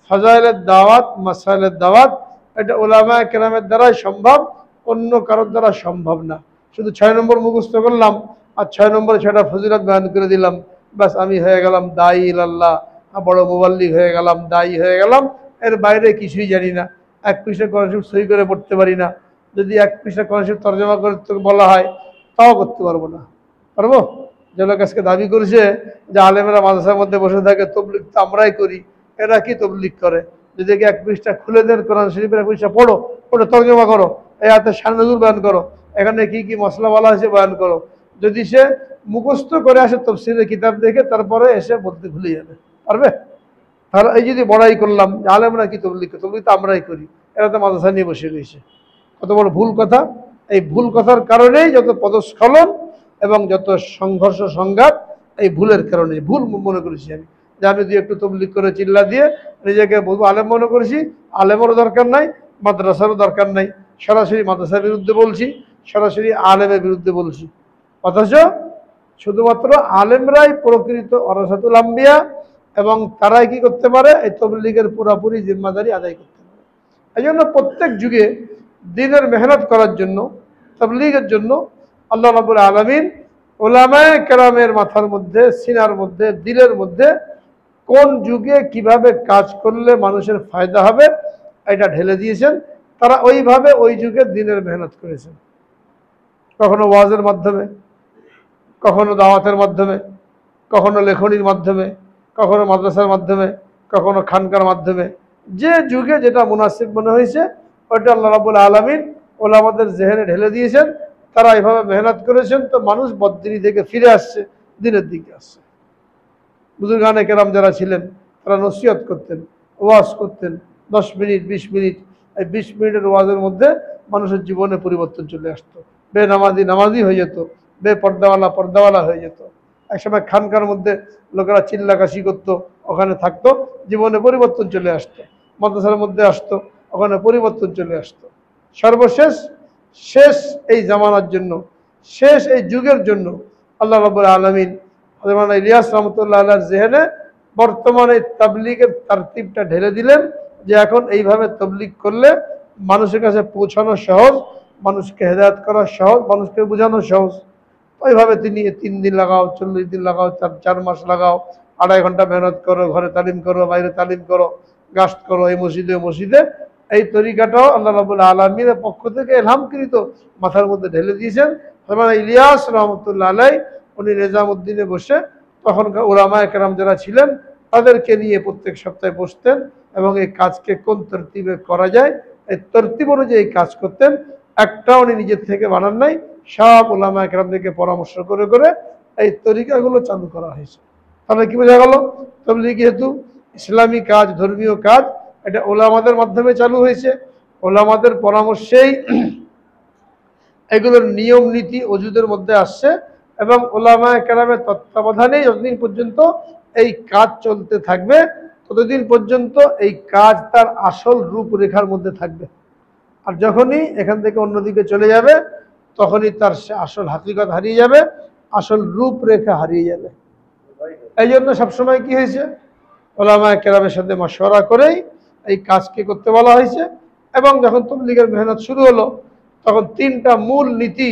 ফাজাইলের দাওয়াত, মাসাইলের দাওয়াত, এটা ওলামায়ে কেরামের দ্বারাই সম্ভব, অন্য কারোর দ্বারা সম্ভব না। শুধু 6 নম্বর মুখস্থ করলাম আর 6 নম্বরে সেটা ফজিলত বয়ান করে দিলাম, ব্যাস আমি হয়ে গেলাম দায়ী ইলাল্লাহ, বড় মুবাল্লিগ হয়ে গেলাম, দায়ী হয়ে গেলাম। এর বাইরে কিছুই জানি না। এক পৃষ্ঠা কোরআন শরীফ সই করে পড়তে পারি না। যদি এক পৃষ্ঠা কোরআন শরীফ তর্জমা করতে বলা হয় তাও করতে পারবো না। পারবো? যে লোক আজকে দাবি করেছে যে আলেমেরা মাদ্রাসার মধ্যে বসে থাকে, তবলিগ তো আমরাই করি, এরা কি তবলিগ করে? যদি এক পৃষ্ঠা খুলে দেন কোরআন শরীফের এক পৃষ্ঠা পড়ো, পড়ে তর্জমা করো, এই হাতে শানজুল বয়ান করো, এখানে কি কি মশলা বলা হয়েছে বয়ান করো। যদি সে মুখস্থ করে আসে তফসিরের কিতাব দেখে, তারপরে এসে বলতে ভুলে যাবে। পারবে? তাহলে এই যদি বড়াই করলাম যে আলেমরা কি তবলিগ, তবলিগ তো আমরাই করি, এরা তো মাদ্রাসা নিয়ে বসে রয়েছে, কত বড় ভুল কথা। এই ভুল কথার কারণেই যত পদস্খলন এবং যত সংঘর্ষ সংঘাত, এই ভুলের কারণে। ভুল মনে করেছি আমি যে আমি দিয়ে একটু তবলিগ করে চিল্লা দিয়ে নিজেকে বলবো আলেম মনে করেছি। আলেমেরও দরকার নাই, মাদ্রাসারও দরকার নাই। সরাসরি মাদ্রাসার বিরুদ্ধে বলছি, সরাসরি আলেমের বিরুদ্ধে বলছি। অথচ শুধুমাত্র আলেমরাই প্রকৃত ওয়ারাসাতুল আম্বিয়া, এবং তারাই কি করতে পারে? এই তবলিগের পুরোপুরি জিম্মাদারি আদায় করতে পারে। এই জন্য প্রত্যেক যুগে দ্বীনের মেহনত করার জন্য, তবলিগের জন্য আল্লাহ রাব্বুল আলামিন উলামায়ে কেরামের মাথার মধ্যে, সিনার মধ্যে, দিলের মধ্যে কোন যুগে কিভাবে কাজ করলে মানুষের ফায়দা হবে এটা ঢেলে দিয়েছেন। তারা ওইভাবে ওই যুগে দ্বীনের মেহনত করেছেন, কখনো ওয়াজের মাধ্যমে, কখনো দাওয়াতের মাধ্যমে, কখনো লেখনির মাধ্যমে, কখনো মাদ্রাসার মাধ্যমে, কখনো খানকার মাধ্যমে। যে যুগে যেটা মুনাসিব মনে হয়েছে ওইটা আল্লাহ রাব্বুল আলামিন ওলামাদের জেহেনে ঢেলে দিয়েছেন। তারা এইভাবে মেহনত করেছেন, তো মানুষ বদদিনী থেকে ফিরে আসছে, দিনের দিকে আসছে। বুজুর্গানে কেরাম যারা ছিলেন তারা নসিহত করতেন, ওয়াজ করতেন 10 মিনিট 20 মিনিট। এই 20 মিনিটের ওয়াজের মধ্যে মানুষের জীবনে পরিবর্তন চলে আসতো। বেনামাজি নামাজি হয়ে যেত, বেপর্দাওয়ালা পর্দাওয়ালা হয়ে যেত। একসময় খানকার মধ্যে লোকেরা চিল্লাকাশি করতো, ওখানে থাকতো, জীবনে পরিবর্তন চলে আসতো। মাদ্রাসার মধ্যে আসতো, ওখানে পরিবর্তন চলে আসতো। সর্বশেষ শেষ এই জামানার জন্য, শেষ এই যুগের জন্য আল্লাহ রাব্বুল আলামিন হযরত ইলিয়াস রাহমাতুল্লাহ আলাইহির জেহেনে বর্তমানে তাবলীগের তারতিবটা ঢেলে দিলেন, যে এখন এইভাবে তাবলীগ করলে মানুষের কাছে পৌঁছানো সহজ, মানুষকে হেদায়েত করা সহজ, মানুষকে বোঝানো সহজ। ওইভাবে তিনি 3 দিন লাগাও, 40 দিন লাগাও, 4 মাস লাগাও, 2.5 ঘন্টা মেহনত করো, ঘরে তালিম করো, বাইরে তালিম করো, গাস্ট করো, এই মসজিদে মসজিদে। এই তরিকাটাও আল্লাহ রাব্বুল আলামিনের পক্ষ থেকে ইলহামকৃত মাথার মধ্যে ঢেলে দিয়েছেন। হযরত ইলিয়াস রাহমাতুল্লাহ আলাইহি উনি নিজামউদ্দিনে বসে তখনকার উলামায়ে কেরাম যারা ছিলেন তাদেরকে নিয়ে প্রত্যেক সপ্তাহে বসতেন এবং এই কাজকে কোন তরতিবে করা যায় এই তরতিব অনুযায়ী কাজ করতেন। একটা উনি নিজের থেকে বানান নাই, সব উলামায়ে কেরামদেরকে পরামর্শ করে করে এই তরিকাগুলো চালু করা হয়েছে। তাহলে কি বোঝা গেল? তাবলীগ যেহেতু ইসলামী কাজ, ধর্মীয় কাজ, এটা ওলামাদের মাধ্যমে চালু হয়েছে, ওলামাদের পরামর্শেই এগুলোর নিয়ম নীতি ওজুদের মধ্যে আসছে, এবং ওলামায়ে কেরামের তত্ত্বাবধানেই যতদিন পর্যন্ত এই কাজ চলতে থাকবে ততদিন পর্যন্ত এই কাজ তার আসল রূপরেখার মধ্যে থাকবে। আর যখনই এখান থেকে অন্যদিকে চলে যাবে তখনই তার আসল হাকিকত হারিয়ে যাবে, আসল রূপরেখা হারিয়ে যাবে। এই জন্য সবসময় কি হয়েছে? ওলামায়ে কেরামের সাথে মাশওয়ারা করেই এই কাজকে করতে বলা হয়েছে। এবং যখন তাবলীগের মেহনত শুরু হলো তখন 3টা মূল নীতি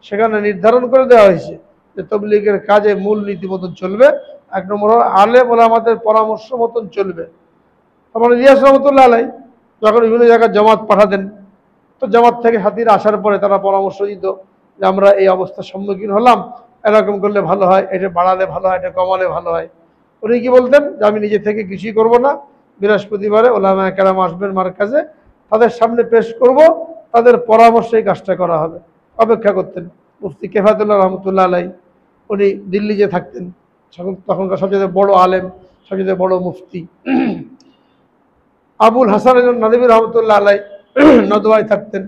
সেখানে নির্ধারণ করে দেওয়া হয়েছে যে তাবলীগের কাজে মূল নীতি মতন চলবে। এক নম্বর হলো আলেম ওলামাদের পরামর্শ মতন চলবে। তারপরে ইলিয়াস রহমতুল্লাহ আলাই যখন বিভিন্ন জায়গায় জামাত পাঠাতেন, তো জামাত থেকে হাতিরা আসার পরে তারা পরামর্শ দিত যে আমরা এই অবস্থার সম্মুখীন হলাম, এরকম করলে ভালো হয়, এটা বাড়ালে ভালো হয়, এটা কমালে ভালো হয়। উনি কি বলতেন যে আমি নিজে থেকে কিছুই করব না, বৃহস্পতিবারে ওলামায়ে কেরাম আসবেন মারকাজে, তাদের সামনে পেশ করব, তাদের পরামর্শে এই কাজটা করা হবে। অপেক্ষা করতেন। মুফতি কেফাতুল্লাহ রহমতুল্লাহ আলাই উনি দিল্লি যে থাকতেন, তখনকার সবচেয়ে বড় আলেম, সবচেয়ে বড় মুফতি। আবুল হাসান নদভী রহমতুল্লাহ আলাই নদওয়ায় থাকতেন,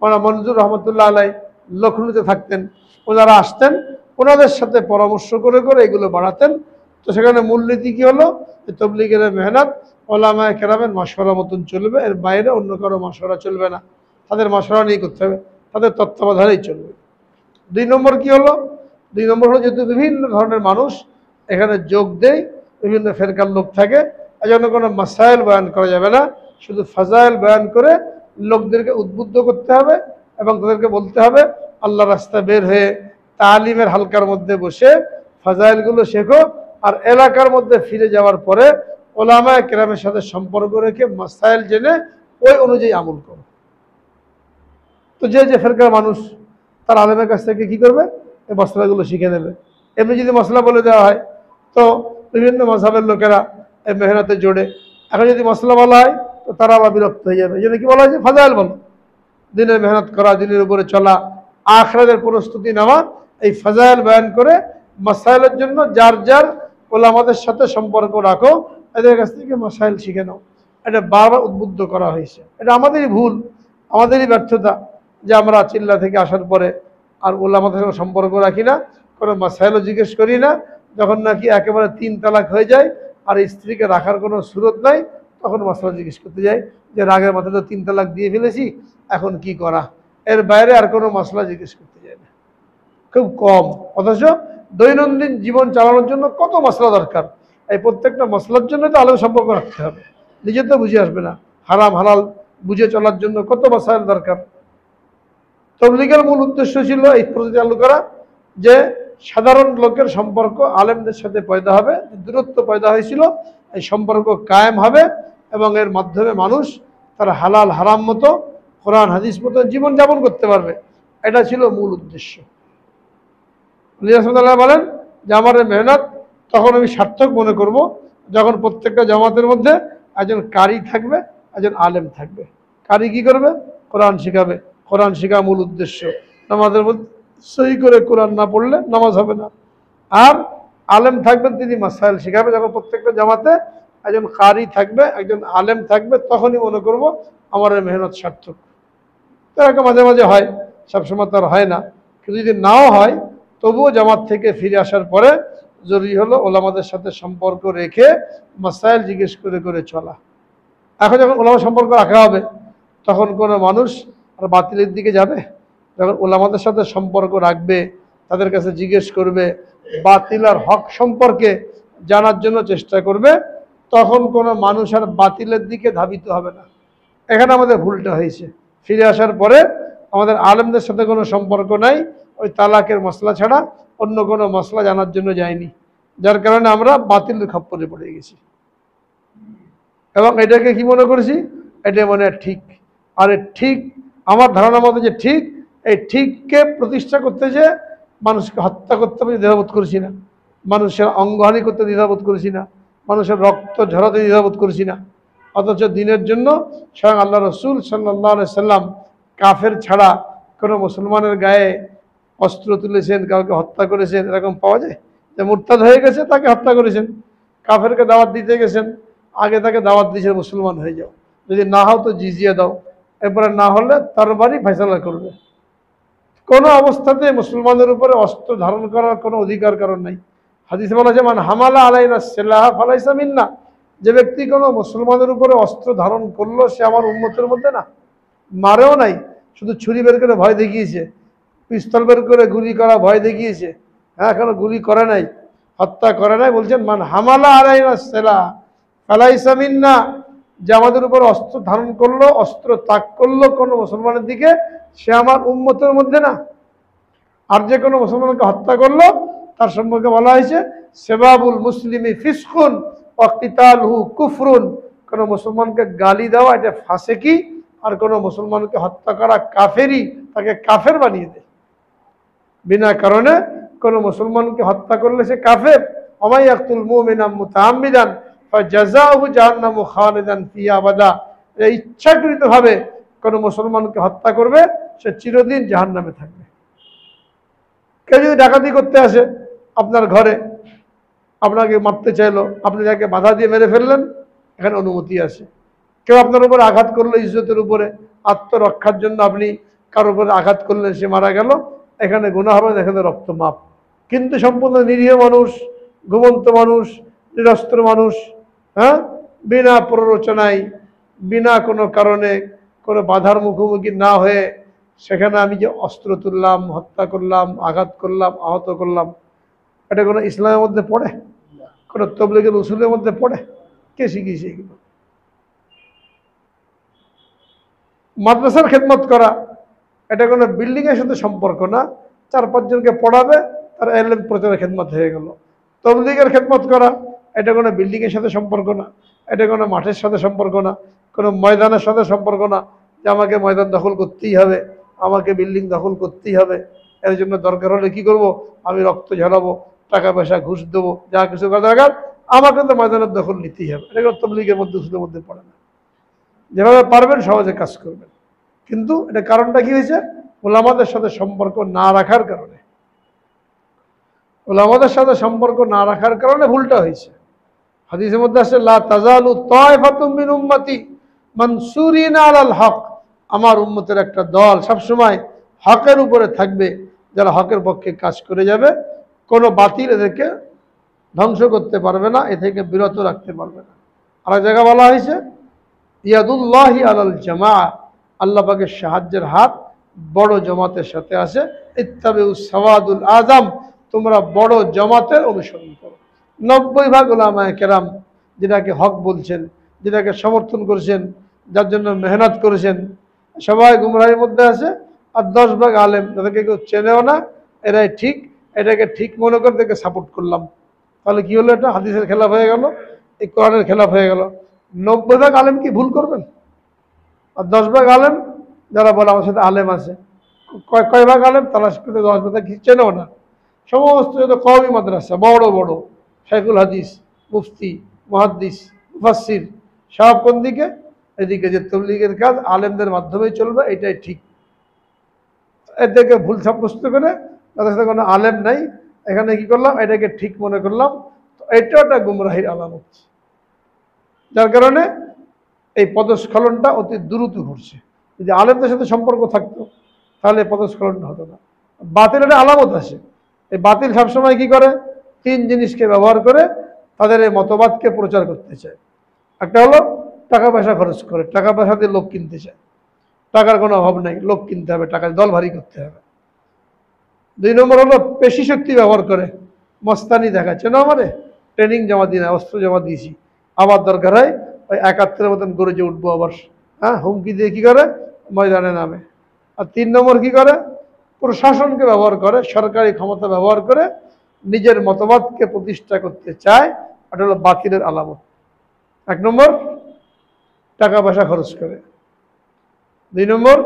ওনারা মনজুর রহমতুল্লাহ আলাই লখনৌতে থাকতেন। ওনারা আসতেন, ওনাদের সাথে পরামর্শ করে করে এগুলো বাড়াতেন। তো সেখানে মূলনীতি কি হলো, যে তবলিগের মেহনত ওলামায়ে কেরামের মাশওয়ারা মতন চলবে, এর বাইরে অন্য কারো মাশওয়ারা চলবে না, তাদের মাশওয়ারা নিয়ে করতে হবে, তাদের তত্ত্বাবধানেই চলবে। 2 নম্বর কি হলো, 2 নম্বর হলো যেহেতু বিভিন্ন ধরনের মানুষ এখানে যোগ দেয়, বিভিন্ন ফেরকার লোক থাকে, এজন্য কোনো মাসাইল বয়ান করা যাবে না, শুধু ফাজাইল বয়ান করে লোকদেরকে উদ্বুদ্ধ করতে হবে এবং তাদেরকে বলতে হবে আল্লাহ রাস্তা বের হয়ে তালিমের হালকার মধ্যে বসে ফাজাইলগুলো শেখো, আর এলাকার মধ্যে ফিরে যাওয়ার পরে ওলামায়ে কেরামের সাথে সম্পর্ক রেখে মাসাইল জেনে ওই অনুযায়ী আমল করো। তো যে যে ফেরকার মানুষ তার আলেমের কাছ থেকে কি করবে, এই মশলাগুলো শিখে নেবে। এমনি যদি মশলা বলে দেওয়া হয় তো বিভিন্ন মাযহাবের লোকেরা এই মেহনতে জোড়ে, এখন যদি মশলা বলা হয় তো তারা আবার বিরক্ত হয়ে যাবে। এই জন্য কি বলা হয় যে ফাজাইল বলো, দিনের মেহনত করা, দিনের উপরে চলা, আখিরাতের প্রস্তুতি নেওয়া, এই ফাজাইল বয়ান করে মাসাইলের জন্য যার যার ওলামাদের সাথে সম্পর্ক রাখো, এদের কাছ থেকে মাসাইল শিখে নাও। এটা বারবার উদ্বুদ্ধ করা হয়েছে। এটা আমাদেরই ভুল, আমাদেরই ব্যর্থতা যে আমরা চিল্লা থেকে আসার পরে আর ওলামাদের সঙ্গে সম্পর্ক রাখি না, কোনো মাসাইলও জিজ্ঞেস করি না। যখন নাকি একেবারে 3 তালাক হয়ে যায় আর স্ত্রীকে রাখার কোনো সুরত নাই, তখন মাসলা জিজ্ঞেস করতে যাই যে রাগের মাথায় তো 3 তালাক দিয়ে ফেলেছি, এখন কি করা। এর বাইরে আর কোনো মাসলা জিজ্ঞেস করতে যায় না, খুব কম। অথচ দৈনন্দিন জীবন চালানোর জন্য কত মশলা দরকার, এই প্রত্যেকটা মশলার জন্য তো আলাদা সম্পর্ক রাখতে হবে। নিজে তো বুঝে আসবে না, হারাম হালাল বুঝে চলার জন্য কত মাসাইল দরকার। তবলিগের মূল উদ্দেশ্য ছিল এই প্রতি চালু করা, যে সাধারণ লোকের সম্পর্ক আলেমদের সাথে পয়দা হবে, দূরত্ব পয়দা হয়েছিল, এই সম্পর্ক কায়েম হবে এবং এর মাধ্যমে মানুষ তার হালাল হারাম মতো কোরআন হাদিস মতো জীবনযাপন করতে পারবে। এটা ছিল মূল উদ্দেশ্য। বলেন যে আমার মেহনত তখন আমি সার্থক মনে করব যখন প্রত্যেকটা জামাতের মধ্যে একজন কারি থাকবে, একজন আলেম থাকবে। কারি কি করবে, কোরআন শিখাবে, কোরআন শেখা মূল উদ্দেশ্য। নামাজের মধ্যে সহি করে কোরআন না পড়লে নামাজ হবে না। আর আলেম থাকবেন, তিনি মাসাইল শিখাবে। যখন প্রত্যেকটা জামাতে একজন কারি থাকবে, একজন আলেম থাকবে, তখনই মনে করব আমার মেহনত সার্থক। তো এরকম মাঝে মাঝে হয়, সবসময় তার হয় না, কিন্তু যদি নাও হয় তবুও জামাত থেকে ফিরে আসার পরে জরুরি হলো ওলামাদের সাথে সম্পর্ক রেখে মাসাইল জিজ্ঞেস করে করে চলা। এখন যখন ওলামা সম্পর্ক রাখা হবে তখন কোনো মানুষ আর বাতিলের দিকে যাবে? যখন ওলামাদের সাথে সম্পর্ক রাখবে, তাদের কাছে জিজ্ঞেস করবে, বাতিল আর হক সম্পর্কে জানার জন্য চেষ্টা করবে, তখন কোনো মানুষ আর বাতিলের দিকে ধাবিত হবে না। এখানে আমাদের ভুলটা হয়েছে। ফিরে আসার পরে আমাদের আলেমদের সাথে কোনো সম্পর্ক নাই, ওই তালাকের মশলা ছাড়া অন্য কোনো মশলা জানার জন্য যায়নি, যার কারণে আমরা বাতিলের খপ্পরে পড়ে গেছি এবং এটাকে কি মনে করেছি, এটা মনে ঠিক। আর ঠিক আমার ধারণা মতো যে ঠিক, এই ঠিককে প্রতিষ্ঠা করতে যে মানুষকে হত্যা করতে আমি দ্বিধাবোধ করেছি না, মানুষের অঙ্গহানি করতে দ্বিধাবোধ করেছি না, মানুষের রক্ত ঝরাতে দ্বিধাবোধ করেছি না। অথচ দিনের জন্য স্বয়ং আল্লাহ রসুল সাল্লাল্লাহু আলাইহি সাল্লাম কাফের ছাড়া কোনো মুসলমানের গায়ে অস্ত্র তুলেছেন, কাউকে হত্যা করেছেন, এরকম পাওয়া যায়? যে মুরতাদ হয়ে গেছে তাকে হত্যা করেছেন। কাফেরকে দাওয়াত দিতে গেছেন, আগে তাকে দাওয়াত দিয়েছেন মুসলমান হয়ে যাও, যদি না হও তো জিজিয়া দাও, এরপরে না হলে তরবারি ফয়সালা করবে। কোনো অবস্থাতে মুসলমানদের উপরে অস্ত্র ধারণ করার কোনো অধিকার কারণ নাই। হাদিসে বলা আছে মান হামালা আলাইনা সিলাহা ফালাইসা মিন্না, যে ব্যক্তি কোনো মুসলমানের উপরে অস্ত্র ধারণ করলো সে আমার উম্মতের মধ্যে না। মারেও নাই, শুধু ছুরি বের করে ভয় দেখিয়েছে, পিস্তল বের করে গুলি করা ভয় দেখিয়েছে, হ্যাঁ এখনো গুলি করে নাই, হত্যা করে নাই। বলছেন মান হামালা আলাইনা সিলাহা ফালাইসা মিন্না, যে আমাদের উপর অস্ত্র ধারণ করলো, অস্ত্র ত্যাগ করলো কোনো মুসলমানের দিকে, সে আমার উম্মতের মধ্যে না। আর যে কোনো মুসলমানকে হত্যা করলো তার সম্পর্কে বলা হয়েছে সেবাবুল মুসলিমি ফিসকুন ওয়া কিতালহু কুফরুন, কোন মুসলমানকে গালি দেওয়া এটা ফাসেকি, আর কোন মুসলমানকে হত্যা করা কাফেরি, তাকে কাফের বানিয়ে দেয়। বিনা কারণে কোন মুসলমানকে হত্যা করলে সে কাফের। ওয়া ইয়াকতুল মুমিনা মুতাআম্মিদান ফাজাযাউহু জাহান্নামু খালিদান ফিহা আবাদা, ইচ্ছাকৃতভাবে কোন মুসলমানকে হত্যা করবে সে চিরদিন জাহান্নামে থাকবে। কেউ যদি ডাকাতি করতে আসে আপনার ঘরে, আপনাকে মারতে চাইলো, আপনি তাকে বাধা দিয়ে মেরে ফেললেন, এখানে অনুমতি আছে। কেউ আপনার উপরে আঘাত করলো ইজ্জতের উপরে, আত্মরক্ষার জন্য আপনি কারোর উপরে আঘাত করলেন, সে মারা গেল, এখানে গুনাহ হবে, এখানে রক্ত মাপ। কিন্তু সম্পূর্ণ নিরীহ মানুষ, ঘুমন্ত মানুষ, নিরস্ত্র মানুষ, হ্যাঁ, বিনা প্ররোচনায়, বিনা কোনো কারণে, কোনো বাধার মুখোমুখি না হয়ে সেখানে আমি যে অস্ত্র তুললাম, হত্যা করলাম, আঘাত করলাম, আহত করলাম, এটা কোনো ইসলামের মধ্যে পড়ে? কোনো তাবলীগের উসুলের মধ্যে পড়ে? কে শিখিয়েছে এগুলো? মাদ্রাসার খেদমত করা এটা কোনো বিল্ডিংয়ের সাথে সম্পর্ক না, 4-5 জনকে পড়াবে, তার এলেম প্রচারের খেদমত হয়ে গেল। তাবলীগের খেদমত করা এটা কোনো বিল্ডিংয়ের সাথে সম্পর্ক না, এটা কোনো মাঠের সাথে সম্পর্ক না, কোনো ময়দানের সাথে সম্পর্ক না, যে আমাকে ময়দান দখল করতেই হবে, আমাকে বিল্ডিং দখল করতেই হবে, এর জন্য দরকার হলে কি করব, আমি রক্ত ঝরাবো, টাকা পয়সা ঘুষ দেবো, যা কিছু করা দরকার, আমাকে তো ময়দানের দখল নিতেই হবে। এটা কোনো তাবলীগের মধ্যে উসুলের মধ্যে পড়ে না। যেভাবে পারবেন সহজে কাজ করবেন, কিন্তু এটা কারণটা কি হয়েছে? উলামাদের সাথে সম্পর্ক না রাখার কারণে। উলামাদের সাথে সম্পর্ক না রাখার কারণে ভুলটা হয়েছে। হাদিসের মধ্যে আছে লা তাজালু তায়ফাতুম মিন উম্মতি মানসুরিনা আলাল হক, আমার উম্মতের একটা দল সবসময় হকের উপরে থাকবে, যারা হকের পক্ষে কাজ করে যাবে, কোনো বাতিল এদেরকে ধ্বংস করতে পারবে না, এ থেকে বিরত রাখতে পারবে না। আর এক জায়গায় বলা হয়েছে ইয়াদুল্লাহি আলাল জামা, আল্লাহ পাকের সাহায্যের হাত বড় জমাতের সাথে আছে। ইত্তাবিউস সাওয়াদুল আযম, তোমরা বড় জমাতের অনুসরণ করো। 90 ভাগ উলামায়ে কেরাম যেটাকে হক বলছেন, যেটাকে সমর্থন করেছেন, যার জন্য মেহনত করেছেন, সবাই গুমরাহির মধ্যে আছে। আর 10 ভাগ আলেম, যাদেরকে কেউ চেনেও না, এরাই ঠিক, এটাকে ঠিক মনে করে তাকে সাপোর্ট করলাম। তাহলে কি হলো? এটা হাদিসের খেলাফ হয়ে গেল, এই কোরআনের খেলাফ হয়ে গেল। 90 ভাগ আলেম কি ভুল করবেন? আর 10 ভাগ আলেম যারা বলে আমার সাথে আলেম আছে, কয় ভাগ আলেম তালাশ করতে 10 ভাগ কি চেনেও না। সমস্ত যত কওমি মাদ্রাসা, বড় বড় শাইখুল হাদিস, মুফতি, মুহাদ্দিস, মুফাসসির, সব কোন দিকে? এদিকে, যে তাবলীগের কাজ আলেমদের মাধ্যমেই চলবে, এটাই ঠিক। এদেরকে ভুল সাব্যস্ত করে তাদের সাথে কোনো আলেম নাই, এখানে কি করলাম, এটাকে ঠিক মনে করলাম, তো এটা একটা গুমরাহির আলামত। যার কারণে এই পদস্খলনটা অতি দ্রুত ঘটছে। যদি আলেমদের সাথে সম্পর্ক থাকতো তাহলে পদস্খলনটা হতো না। বাতিল একটা আলামত আছে। এই বাতিল সবসময় কি করে? 3 জিনিসকে ব্যবহার করে তাদের এই মতবাদকে প্রচার করতে চায়। একটা হলো টাকা পয়সা খরচ করে, টাকা পয়সা দিয়ে লোক কিনতে চায়। টাকার কোনো অভাব নেই, লোক কিনতে হবে, টাকা দল ভারী করতে হবে। 2 নম্বর হলো পেশি শক্তি ব্যবহার করে, মস্তানি দেখাচ্ছে, না আমারে ট্রেনিং জমা দিই না, অস্ত্র জমা দিয়েছি, আবার দরকার হয় ওই 71-এর মতন গরজে উঠবো আবার, হ্যাঁ, হুমকি দিয়ে কি করে ময়দানে নামে। আর 3 নম্বর কি করে? প্রশাসনকে ব্যবহার করে, সরকারি ক্ষমতা ব্যবহার করে নিজের মতবাদকে প্রতিষ্ঠা করতে চায়। এটা হলো বাতিলের আলামত। 1 নম্বর টাকা পয়সা খরচ করে, 2 নম্বর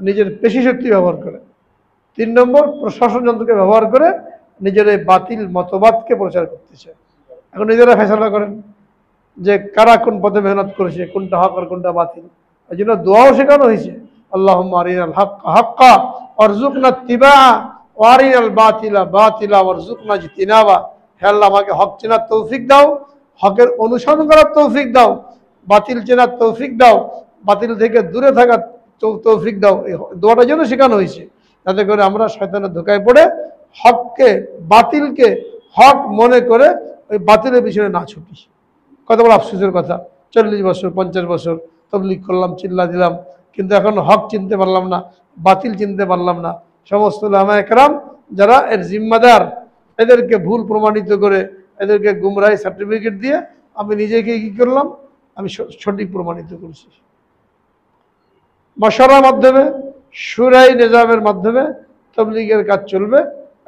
নিজের পেশি শক্তি ব্যবহার করে, 3 নম্বর প্রশাসন যন্ত্রকে ব্যবহার করে নিজের এই বাতিল মতবাদকে প্রচার করতে চায়। এখন নিজেরা ফেসলা করেন যে কারা কোন পথে মেহনত করেছে, কোনটা হক আর কোনটা বাতিল। এই জন্য দোয়াও শেখানো হয়েছে, আল্লাহুম্মা আরিনাল হাক্কা হাক্কা ওয়ারযুকনা ইত্তিবাআ ওয়া আরিনাল বাতিলা বাতিলা ওয়ারযুকনা ইজতিনাবা। হে আল্লাহ, আমাকে হক চেনার তৌফিক দাও, হকের অনুসরণ করার তৌফিক দাও, বাতিল চেনার তৌফিক দাও, বাতিল থেকে দূরে থাকার তৌফিক দাও। এই দোয়াটার জন্য শেখানো হয়েছে, যাতে করে আমরা শয়তানের ধোঁকায় পড়ে হককে, বাতিলকে হক মনে করে ওই বাতিলের পিছনে না ছুটি। কত বড় আফসোসের কথা, 40 বছর 50 বছর তাবলীগ করলাম, চিল্লা দিলাম, কিন্তু এখন হক চিনতে পারলাম না, বাতিল চিনতে পারলাম না। সমস্ত উলামায়ে কেরাম যারা এর জিম্মাদার, এদেরকে ভুল প্রমাণিত করে, এদেরকে গুমরাহি সার্টিফিকেট দিয়ে আমি নিজেকে কি করলাম, আমি সঠিক প্রমাণিত করছি। মাশারার মাধ্যমে, শুরাই নিজামের মাধ্যমে তাবলীগের কাজ চলবে।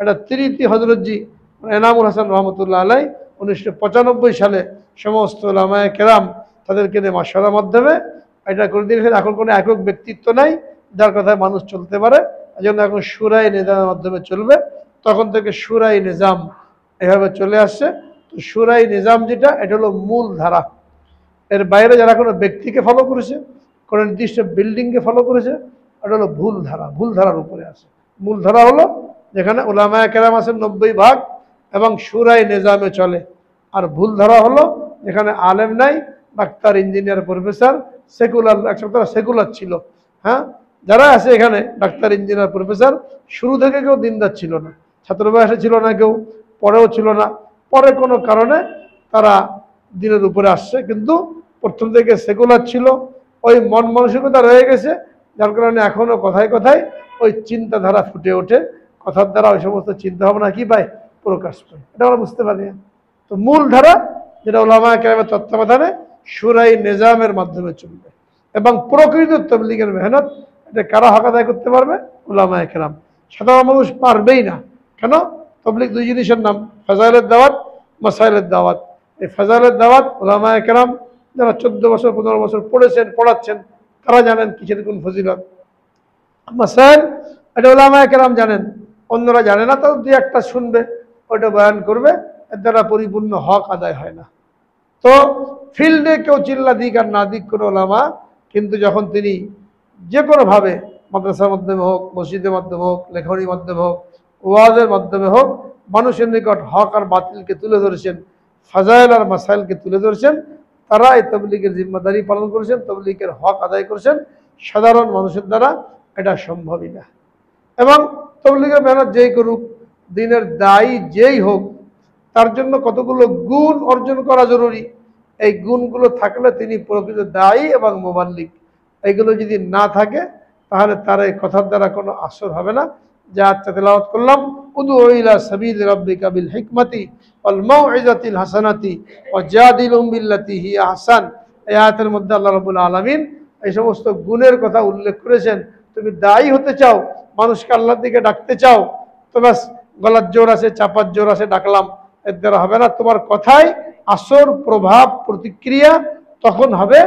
এটা তিরিতি হযরতজি এনামুল হাসান রহমতুল্লাহ আলাই 1995 সালে সমস্ত উলামায়ে কেরাম তাদেরকে নিয়ে মাশওয়ারার মাধ্যমে এটা করে দিয়েছেন। এখন কোনো একক ব্যক্তিত্ব নাই যার কথায় মানুষ চলতে পারে, এই জন্য এখন শুরাই নিজামের মাধ্যমে চলবে। তখন থেকে শুরাই নিজাম এভাবে চলে আসছে। তো শুরাই নিজাম যেটা, এটা হলো মূল ধারা। এর বাইরে যারা কোনো ব্যক্তিকে ফলো করেছে, কোনো নির্দিষ্ট বিল্ডিংকে ফলো করেছে, এটা হলো ভুল ধারা, ভুল ধারার উপরে আছে। মূল ধারা হলো যেখানে উলামায়ে কেরাম আছেন 90 ভাগ এবং শুরাই নিজামে চলে। আর ভুল ধারা হলো যেখানে আলেম নাই, ডাক্তার, ইঞ্জিনিয়ার, প্রফেসর, সেকুলার, একসময় তারা সেকুলার ছিল। হ্যাঁ, যারা আছে এখানে ডাক্তার, ইঞ্জিনিয়ার, প্রফেসর, শুরু থেকে কেউ দিনদার ছিল না, ছাত্র বয়সে ছিল না, কেউ পরেও ছিল না, পরে কোনো কারণে তারা দিনের উপরে আসছে, কিন্তু প্রথম থেকে সেকুলার ছিল। ওই মন মানসিকতা রয়ে গেছে, যার কারণে এখনো কথায় কথায় ওই চিন্তাধারা ফুটে ওঠে, কথার দ্বারা ওই সমস্ত চিন্তা ভাবনা কি পায়, প্রকাশ পায়। এটা আমরা বুঝতে পারি না। তো মূল ধারা যেটা উলামায়ে কেরামের তত্ত্বাবধানে শুরাই নিজামের মাধ্যমে চলবে এবং প্রকৃত তাবলীগের মেহনত এটা কারা হক আদায় করতে পারবে? উলামায়ে কেরাম। সাধারণ মানুষ পারবেই না। কেন? তাবলীগ দুই জিনিসের নাম, ফাজাইলের দাওয়াত, মাসাইলের দাওয়াত। এই ফাজাইলের দাওয়াত উলামায়ে কেরাম যারা 14 বছর 15 বছর পড়েছেন, পড়াচ্ছেন, তারা জানেন কিসের কোন ফজিলত। মাসাইল এটা উলামায়ে কেরাম জানেন, অন্যরা জানে না, তাও দুই একটা শুনবে, ওটা বয়ান করবে, এর দ্বারা পরিপূর্ণ হক আদায় হয় না। তো ফিল্ডে কেউ চিল্লা দিক আর না দিক কোনো ওলামা, কিন্তু যখন তিনি যে কোনোভাবে মাদ্রাসার মাধ্যমে হোক, মসজিদের মাধ্যমে হোক, লেখনির মাধ্যমে হোক, ওয়াজের মাধ্যমে হোক, মানুষের নিকট হক আর বাতিলকে তুলে ধরেছেন, ফাজাইল আর মাসাইলকে তুলে ধরেছেন, তারা এই তাবলীগের জিম্মাদারি পালন করেছেন, তাবলীগের হক আদায় করেছেন। সাধারণ মানুষের দ্বারা এটা সম্ভবই না। এবং তাবলীগের মেহনত যেই করুক, দিনের দায়ী যেই হোক, তার জন্য কতগুলো গুণ অর্জন করা জরুরি। এই গুণগুলো থাকলে তিনি প্রকৃত দায়ী এবং মুবাল্লিগ। এইগুলো যদি না থাকে তাহলে তার এই কথার দ্বারা কোনো আসর হবে না। যা আজকে তেলাওয়াত করলাম, উদু ইলা সাবিলি রাব্বিকা বিল হিকমাতি ওয়াল মাউইজাতিল হাসানাতি ওয়াজাদিলহুম বিল্লাতি হিয়া আহসান। এই আয়াতের মধ্যে আল্লাহ রাব্বুল আলামিন এই সমস্ত গুণের কথা উল্লেখ করেছেন। তুমি দায়ী হতে চাও, মানুষকে আল্লাহর দিকে ডাকতে চাও, তো ব্যাস গলার জোর আছে, চাপার জোর আছে, ডাকলাম, এর দ্বারা হবে না। তোমার কথায় আসর, প্রভাব, প্রতিক্রিয়া তখন হবে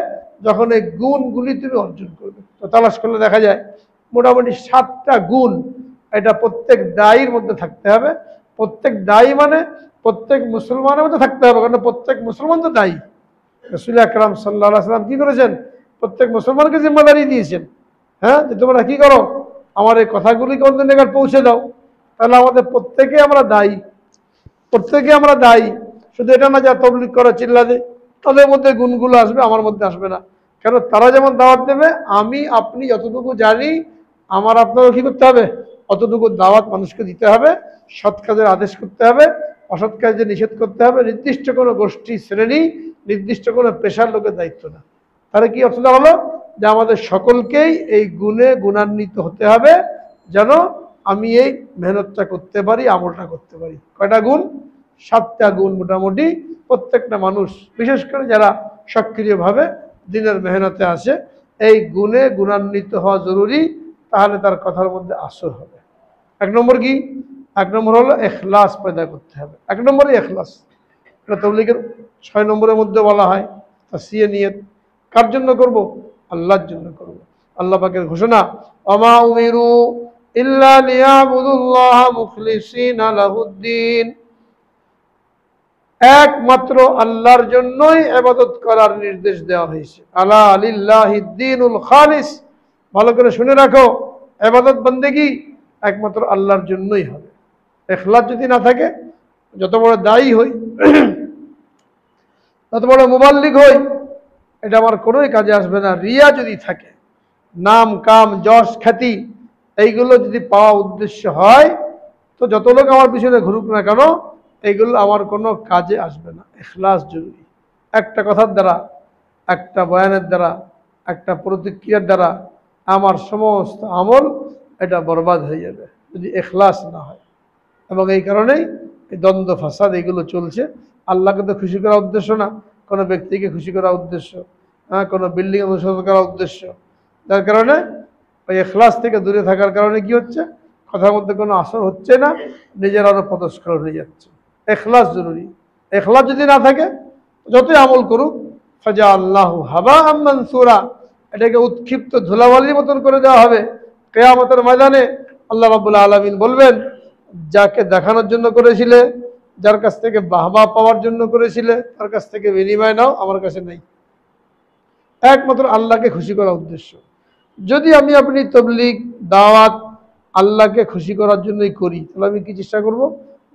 যখন এই গুণগুলি তুমি অর্জন করবে। তো তালাশ করলে দেখা যায় মোটামুটি 7টা গুণ এটা প্রত্যেক দায়ীর মধ্যে থাকতে হবে। প্রত্যেক দায়ী মানে প্রত্যেক মুসলমানের মধ্যে থাকতে হবে, কারণ প্রত্যেক মুসলমান তো দায়ী। রাসূল আকরাম সাল্লাল্লাহু আলাইহি ওয়াসাল্লাম কি করেছেন? প্রত্যেক মুসলমানকে জিম্মাদারি দিয়েছেন, হ্যাঁ, যে তোমরা কি করো, আমার এই কথাগুলিকে অন্যের নিকট পৌঁছে দাও। তাহলে আমাদের প্রত্যেকে আমরা দায়ী, প্রত্যেকে আমরা দায়ী। শুধু এটা না যা তাবলীগ করা চিল্লা দে, তাদের মধ্যে গুণগুলো আসবে, আমার মধ্যে আসবে না। কেন? তারা যেমন দাওয়াত দেবে, আমি আপনি যতটুকু জানি, আমার আপনারও কি করতে হবে, অতটুকু দাওয়াত মানুষকে দিতে হবে। সৎ কাজের আদেশ করতে হবে, অসৎ কাজে নিষেধ করতে হবে। নির্দিষ্ট কোনো গোষ্ঠী, শ্রেণী, নির্দিষ্ট কোনো পেশার লোকের দায়িত্ব না। তাহলে কি অর্থ দাঁড়ালো? যে আমাদের সকলকেই এই গুণে গুণান্বিত হতে হবে, যেন আমি এই মেহনতটা করতে পারি, আমলটা করতে পারি। কয়টা গুণ? 7টা গুণ মোটামুটি প্রত্যেকটা মানুষ, বিশেষ করে যারা সক্রিয়ভাবে দিনের মেহনতে আসে, এই গুণে গুণান্বিত হওয়া জরুরি। তাহলে তার কথার মধ্যে আসর হবে। 1 নম্বর কি? 1 নম্বর হলো ইখলাস পয়দা করতে হবে। 1 নম্বরই ইখলাস। এটা তাবলীগের 6 নম্বরের মধ্যে বলা হয় তাসিয়ে নিয়ত। কার জন্য করব? আল্লাহর জন্য করব। আল্লাহ পাকের ঘোষণা, ওমা উমিরু ইল্লা লিয়াবুদুল্লাহ মুখলিসিনা লাহুদ্দিন। একমাত্র আল্লাহর জন্যই ইবাদত করার নির্দেশ দেওয়া হয়েছে। আলা লিল্লাহিদ দীনুল খালিস। ভালো করে শুনে রাখো, ইবাদত বন্দেগী একমাত্র আল্লাহর জন্যই হবে। ইখলাস যদি না থাকে, যত বড় দায়ী হই, যত বড় মুবাল্লিগ হই, এটা আমার কোনোই কাজে আসবে না। রিয়া যদি থাকে, নাম, কাম, যশ, খ্যাতি, এইগুলো যদি পাওয়া উদ্দেশ্য হয়, তো যত লোক আমার পিছনে ঘুরুক না কেন, এইগুলো আমার কোনো কাজে আসবে না। ইখলাস জরুরি। একটা কথার দ্বারা, একটা বয়ানের দ্বারা, একটা প্রতিক্রিয়ার দ্বারা আমার সমস্ত আমল এটা বরবাদ হয়ে যাবে যদি ইখলাস না হয়। এবং এই কারণেই এই দ্বন্দ্ব, ফাসাদ এগুলো চলছে। আল্লাহকে তো খুশি করার উদ্দেশ্য না, কোনো ব্যক্তিকে খুশি করার উদ্দেশ্য, হ্যাঁ, কোনো বিল্ডিং অনুসরণ করার উদ্দেশ্য। যার কারণে ওই ইখলাস থেকে দূরে থাকার কারণে কি হচ্ছে, কথার মধ্যে কোনো আসর হচ্ছে না, নিজের আরো পদস্খলন হয়ে যাচ্ছে। ইখলাস জরুরি। ইখলাস যদি না থাকে যতই আমল করুক, ফাজা আল্লাহু হাবা মানসুরা, এটাকে উৎক্ষিপ্ত ধুলাবালির মতন করে দেওয়া হবে। কিয়ামতের ময়দানে আল্লাহ রাব্বুল আলামিন বলবেন, যাকে দেখানোর জন্য করেছিলে, যার কাছ থেকে বাহবা পাওয়ার জন্য করেছিলে, তার কাছ থেকে বিনিময় নাও, আমার কাছে নেই। একমাত্র আল্লাহকে খুশি করার উদ্দেশ্য। যদি আমি আপনি তবলিগ দাওয়াত আল্লাহকে খুশি করার জন্যই করি, তাহলে আমি কি চেষ্টা করব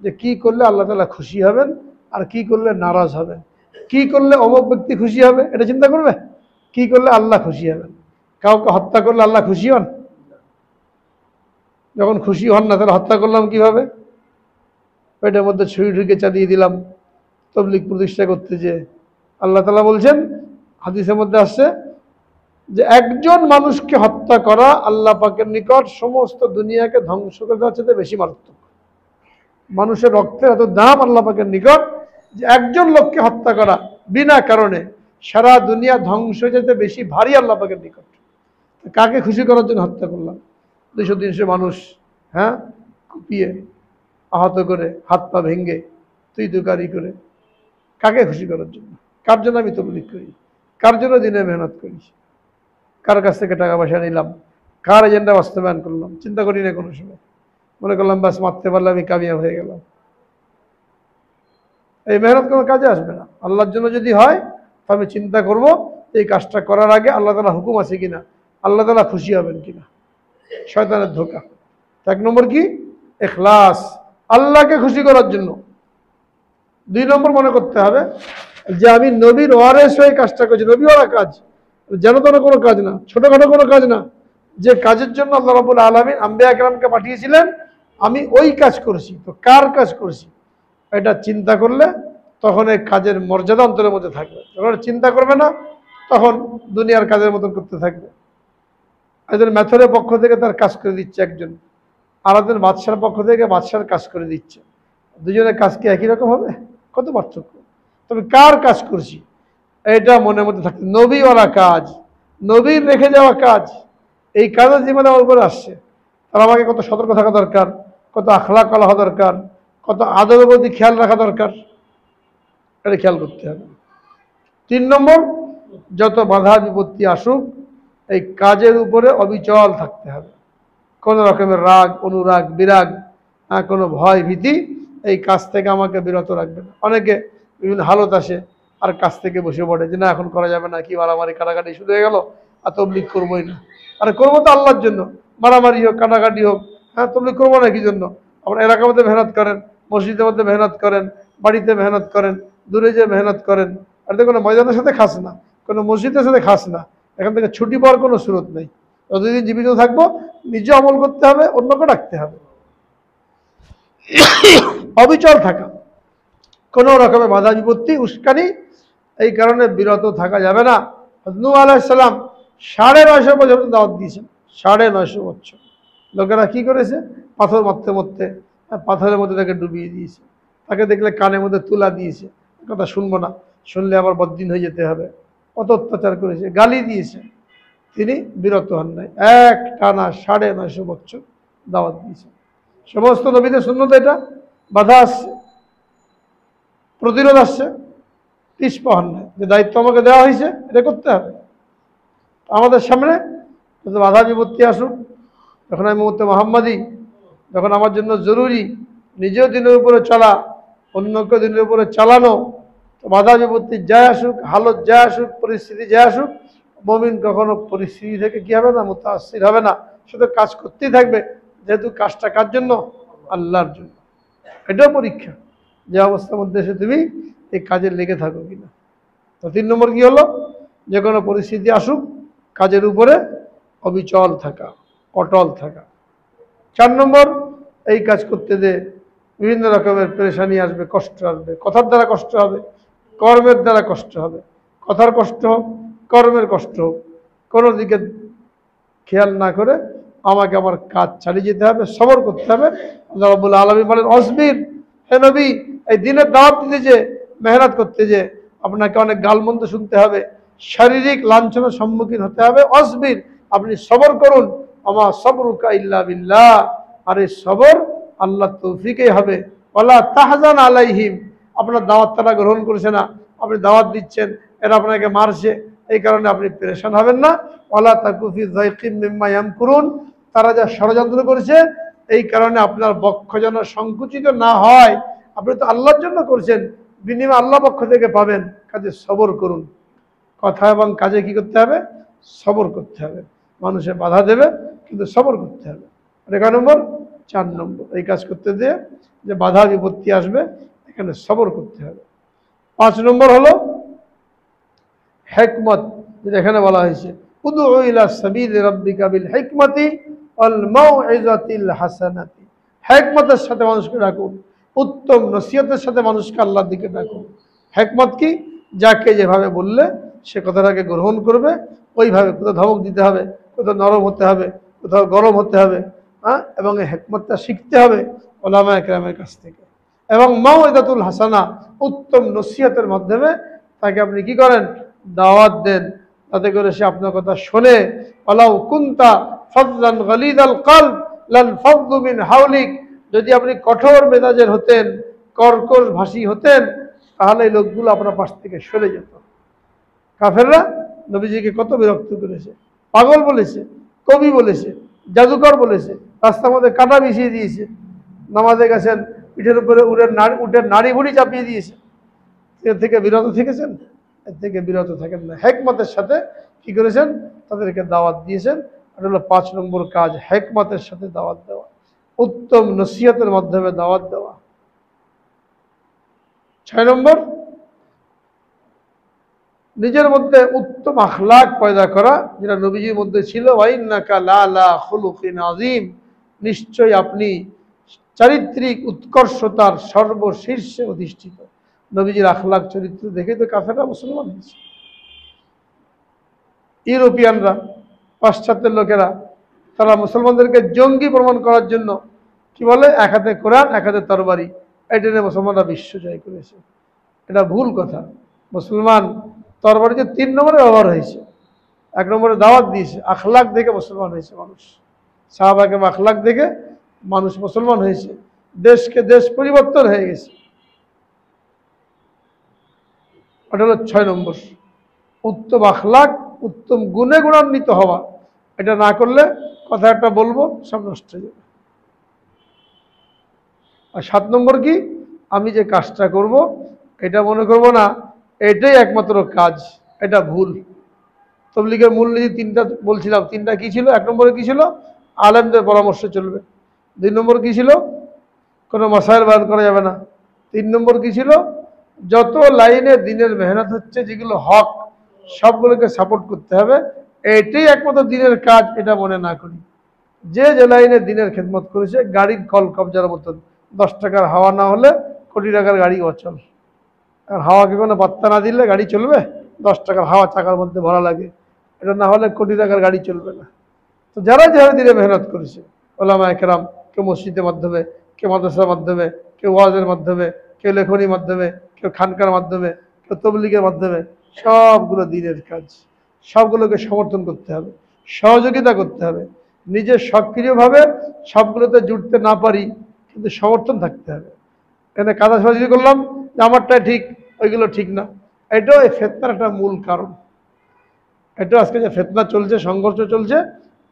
যে কি করলে আল্লাহ তাআলা খুশি হবেন আর কি করলে নারাজ হবেন, কি করলে অমুক ব্যক্তি খুশি হবে, এটা চিন্তা করবে। কি করলে আল্লাহ খুশি হবেন। কাউকে হত্যা করলে আল্লাহ খুশি হন? যখন খুশি হন না, তাহলে হত্যা করলাম কিভাবে? পেটের মধ্যে ছুরি ঢুকে চালিয়ে দিলাম তবলিগ প্রতিষ্ঠা করতে। যে আল্লাহ তাআলা বলছেন, হাদিসের মধ্যে আসছে যে একজন মানুষকে হত্যা করা আল্লাহ পাকের নিকট সমস্ত দুনিয়াকে ধ্বংস করে দেওয়ার চেয়ে বেশি মারাত্মক। মানুষের রক্তের এত দাম আল্লাহ পাকের নিকট যে একজন লোককে হত্যা করা বিনা কারণে সারা দুনিয়া ধ্বংস হয়ে যেতে বেশি ভারী আল্লাহ পাকের নিকট। কাকে খুশি করার জন্য হত্যা করলাম? 200-300 মানুষ কুপিয়ে আহত করে, হাত পা ভেঙে তুই তুকারি করে, কাকে খুশি করার জন্য? কার জন্য আমি তবলিগ করি? কার জন্য দিনে মেহনত করি? কার কাছ থেকে টাকা পয়সা নিলাম? কার এজেন্ডা বাস্তবায়ন করলাম? চিন্তা করি না কোনো সময়। মনে করলাম বাস মারতে পারলে আমি কামিয়াব হয়ে গেলাম। এই মেহনত কোনো কাজে আসবে না। আল্লাহর জন্য যদি হয় তো আমি চিন্তা করব এই কাজটা করার আগে আল্লাহ তাআলা হুকুম আছে কিনা, আল্লাহ তাআলা খুশি হবেন কিনা। শয়তানের ধোঁকা। 1 নম্বর কি? ইখলাস, আল্লাহকে খুশি করার জন্য। 2 নম্বর মনে করতে হবে যে আমি নবীর ওয়ারিস হয়ে কাজটা করছি। নবীওয়ালা কাজ, যেন তেন কোনো কাজ না, ছোটখাটো কোনো কাজ না। যে কাজের জন্য আল্লাহ রাব্বুল আলামিন আম্বিয়া কেরামকে পাঠিয়েছিলেন, আমি ওই কাজ করছি। তো কার কাজ করছি এটা চিন্তা করলে তখন এই কাজের মর্যাদা অন্তরের মধ্যে থাকবে। যখন চিন্তা করবে না, তখন দুনিয়ার কাজের মতন করতে থাকবে। একজন মেথরের পক্ষ থেকে তার কাজ করে দিচ্ছে একজন, আর একজন বাদশার পক্ষ থেকে বাদশার কাজ করে দিচ্ছে। দুজনের কাজ কি একই রকম হবে? কত পার্থক্য। তবে কার কাজ করছি এটা মনের মধ্যে থাকতে। নবীওয়ালা কাজ, নবীর রেখে যাওয়া কাজ, এই কাজের জীবনে আমার উপরে আসছে, তার আমাকে কত সতর্ক থাকা দরকার, কত আখলাক হওয়া দরকার, কত আদবের প্রতি খেয়াল রাখা দরকার, এটা খেয়াল করতে হবে। 3 নম্বর, যত বাধা বিপত্তি আসুক এই কাজের উপরে অবিচল থাকতে হবে। কোনো রকমের রাগ, অনুরাগ, বিরাগ, কোনো ভয় ভীতি এই কাজ থেকে আমাকে বিরত রাখবে না। অনেকে বিভিন্ন হালত আসে আর কাজ থেকে বসে পড়ে যে না এখন করা যাবে না, কি মারামারি কাটাকাটি শুরু হয়ে গেল, আর তবলিগ করবোই না। আরে করবো তো আল্লাহর জন্য, মারামারি হোক কাটাকাটি হোক, তবলিগ করবো না কি জন্য? আপনার এলাকার মধ্যে মেহনত করেন, মসজিদের মধ্যে মেহনত করেন, বাড়িতে মেহনত করেন, দূরে যেয়ে মেহনত করেন। আর তো কোনো ময়দানের সাথে খাস না, কোনো মসজিদের সাথে খাস না, এখান থেকে ছুটি পাওয়ার কোনো সুরত নেই। যতদিন জীবিত থাকবো নিজে আমল করতে হবে, অন্যকে ডাকতে হবে। অবিচল থাকা, কোনো রকমের বাধা বিপত্তি উস্কানি এই কারণে বিরত থাকা যাবে না। নূহ আলাইহিস সালাম 950 বছর দাওয়াত দিয়েছেন। 950 বছর লোকেরা কি করেছে? পাথর মারতে মারতে পাথরের মধ্যে তাকে ডুবিয়ে দিয়েছে। তাকে দেখলে কানের মধ্যে তুলা দিয়েছে, কথা শুনবো না, শুনলে আবার বদ্দিন হয়ে যেতে হবে। কত অত্যাচার করেছে, গালি দিয়েছে, তিনি বিরত হন নাই। এক টানা 950 বছর দাওয়াত দিয়েছে। সমস্ত নবীদের সুন্নত এটা। বাধা আসছে, প্রতিরোধ আসছে, পিছপা হন নাই। যে দায়িত্ব আমাকে দেওয়া হয়েছে এটা করতে হবে। আমাদের সামনে যত বাধা বিপত্তি আসুক, যখন আমি উম্মতে মুহাম্মাদি, যখন আমার জন্য জরুরি নিজেও দিনের উপরে চলা, অন্যকে দিনের উপরে চালানো, তো বাধা বিপত্তি যায় আসুক, হালত যায় আসুক, পরিস্থিতি যায় আসুক, মুমিন কখনো পরিস্থিতি থেকে কি হবে না, মুতাআসসির হবে না, শুধু কাজ করতেই থাকবে। যেহেতু কাজটা কার জন্য? আল্লাহর জন্য। এটাও পরীক্ষা যে অবস্থার মধ্যে এসে তুমি এই কাজে লেগে থাকো কিনা। তো 3 নম্বর কি হলো? যে কোনো পরিস্থিতি আসুক কাজের উপরে অবিচল থাকা, অটল থাকা। 4 নম্বর, এই কাজ করতে যে বিভিন্ন রকমের পেরেশানি আসবে, কষ্ট আসবে। কথার দ্বারা কষ্ট হবে, কর্মের দ্বারা কষ্ট হবে। কথার কষ্ট হোক, কর্মের কষ্ট হোক, কোনো দিকে খেয়াল না করে আমাকে আমার কাজ চালিয়ে যেতে হবে, সবর করতে হবে। আল্লাহ রাব্বুল আলামিন বলেন, অসবির, হে নবী, এই দিনের দাওয়াত দিতে যে, মেহনত করতে যে আপনাকে অনেক গালমন্দ শুনতে হবে, শারীরিক লাঞ্ছনার সম্মুখীন হতে হবে। অসবির, আপনি সবর করুন। আমা সবরুকা ইল্লা বিল্লাহ, আর এই সবর আল্লাহ তৌফিকেই হবে। ওয়ালা তাহজান আলাইহিম, আপনার দাওয়াত তারা গ্রহণ করছে না, আপনি দাওয়াত দিচ্ছেন, এরা আপনাকে মারছে, এই কারণে আপনি পেরেশান হবেন না। ওয়ালা তাকু ফি যায়কিম মিম্মা ইয়ামকুরুন, তারা যা ষড়যন্ত্র করেছে এই কারণে আপনার বক্ষ যেন সংকুচিত না হয়। আপনি তো আল্লাহর জন্য করছেন, বিনিময় আল্লাহ পক্ষ থেকে পাবেন, কাজে সবর করুন। কথা এবং কাজে কি করতে হবে? সবর করতে হবে। মানুষে বাধা দেবে কিন্তু সবর করতে হবে। এটা কয় নম্বর? 4 নম্বর। এই কাজ করতে দিয়ে যে বাধা বিপত্তি আসবে এখানে সবর করতে হবে। 5 নম্বর হলো হিকমত, যেটা এখানে বলা হয়েছে উদউ ইলা সাবিলি রাব্বিকা বিল হিকমতি ওয়াল মাউইজাতিল হাসানাতি। হিকমতের সাথে মানুষকে ডাকুন, উত্তম নসিহতের সাথে মানুষকে আল্লাহর দিকে ডাকুন। হিকমত কি? যাকে যেভাবে বললে সে কথাটাকে গ্রহণ করবে ওইভাবে। কোথাও ধমক দিতে হবে, কোথাও নরম হতে হবে, কোথাও গরম হতে হবে, হ্যাঁ, এবং এই হিকমতটা শিখতে হবে উলামায়ে কেরামের কাছ থেকে। এবং মাউইজাতুল হাসানা, উত্তম নসিহতের মাধ্যমে তাকে আপনি কি করেন? দাওয়াত দেন, তাতে করে সে আপনার কথা শোনে। ওয়ালাউ কুনতা ফাযযান গালিযাল কলব লান ফাযযু মিন হাওলিক, যদি আপনি কঠোর মেজাজের হতেন, কর্কশ ভাষী হতেন, তাহলে এই লোকগুলো আপনার পাশ থেকে সরে যেত। কাফেররা নবীজিকে কত বিরক্ত করেছে, পাগল বলেছে, কবি বলেছে, জাদুকর বলেছে, রাস্তার মধ্যে কাঁটা বিছিয়ে দিয়েছে, নামাজে গেছেন পিঠের উপরে উটের নাড়ি ভুড়ি চাপিয়ে দিয়েছে। এর থেকে বিরত থেকেছেন? এর থেকে বিরত থাকেন না। হিকমতের সাথে কি করেছেন? তাদেরকে দাওয়াত দিয়েছেন। এটা হলো 5 নম্বর কাজ, হিকমতের সাথে দাওয়াত দেওয়া, উত্তম নসিহতের মাধ্যমে দাওয়াত দেওয়া। 6 নম্বর, নিজের মধ্যে উত্তম আখলাক পয়দা করা, যেটা নবীজির মধ্যে ছিল। ওয়াইন্নাকা লাআলা খুলুকিন আযীম, নিশ্চয়ই আপনি চারিত্রিক উৎকর্ষতার সর্বশীর্ষে অধিষ্ঠিত। নবীজির আখলাক চরিত্র দেখে তো কাফেররা মুসলমান হয়েছে। ইউরোপিয়ানরা, পাশ্চাত্যের লোকেরা, তারা মুসলমানদেরকে জঙ্গি প্রমাণ করার জন্য কি বলে? এক হাতে কোরআন, এক হাতে তরবারি, এটা নিয়ে মুসলমানরা বিশ্ব জয় করেছে। এটা ভুল কথা। মুসলমান তরবারিতে 3 নম্বরে ব্যবহার হয়েছে। 1 নম্বরে দাওয়াত দিয়েছে, আখলাক দেখে মুসলমান হয়েছে মানুষ। সাহাবাকে আখলাক দেখে মানুষ মুসলমান হয়েছে, দেশকে দেশ পরিবর্তন হয়ে গেছে। ওটা হলো 6 নম্বর, উত্তম আখলাক, উত্তম গুণে গুণান্বিত হওয়া। এটা না করলে কথা একটা বলবো, সব নষ্ট হয়ে যাবে। আর 7 নম্বর কি? আমি যে কাজটা করব এটা মনে করব না এটাই একমাত্র কাজ, এটা ভুল। তাবলীগের মূলনীতি 3টা বলছিলাম, 3টা কি ছিল? 1 নম্বরে কি ছিল? আলেমদের পরামর্শ চলবে। 2 নম্বর কি ছিল? কোনো মাসাইল বয়ান করা যাবে না। 3 নম্বর কি ছিল? যত লাইনে দিনের মেহনত হচ্ছে, যেগুলো হক, সবগুলোকে সাপোর্ট করতে হবে। এটাই একমাত্র দিনের কাজ, এটা মনে না করি। যে লাইনে দিনের খেদমত করেছে, গাড়ির কল কবজার মতন, 10 টাকার হাওয়া না হলে কোটি টাকার গাড়ি অচল। আর হাওয়াকে কোনো পাত্তা না দিলে গাড়ি চলবে? 10 টাকার হাওয়া চাকার মধ্যে ভরা লাগে, এটা না হলে কোটি টাকার গাড়ি চলবে না। তো যারা যারা দিনে মেহনত করেছে, ওলামায়ে কেরাম, কেউ মসজিদের মাধ্যমে, কেউ মাদ্রাসার মাধ্যমে, কেউ ওয়াজের মাধ্যমে, কেউ লেখনির মাধ্যমে, কেউ খানকার মাধ্যমে, কেউ তবলীগের মাধ্যমে, সবগুলো দিনের কাজ। সবগুলোকে সমর্থন করতে হবে, সহযোগিতা করতে হবে। নিজে সক্রিয়ভাবে সবগুলোতে জুড়তে না পারি, কিন্তু সমর্থন থাকতে হবে। এখানে কাদা সহযোগী করলাম যে আমারটা ঠিক, ওইগুলো ঠিক না, এটাও এই ফিতনার একটা মূল কারণ। এটা আজকে যে ফিতনা চলছে, সংঘর্ষ চলছে,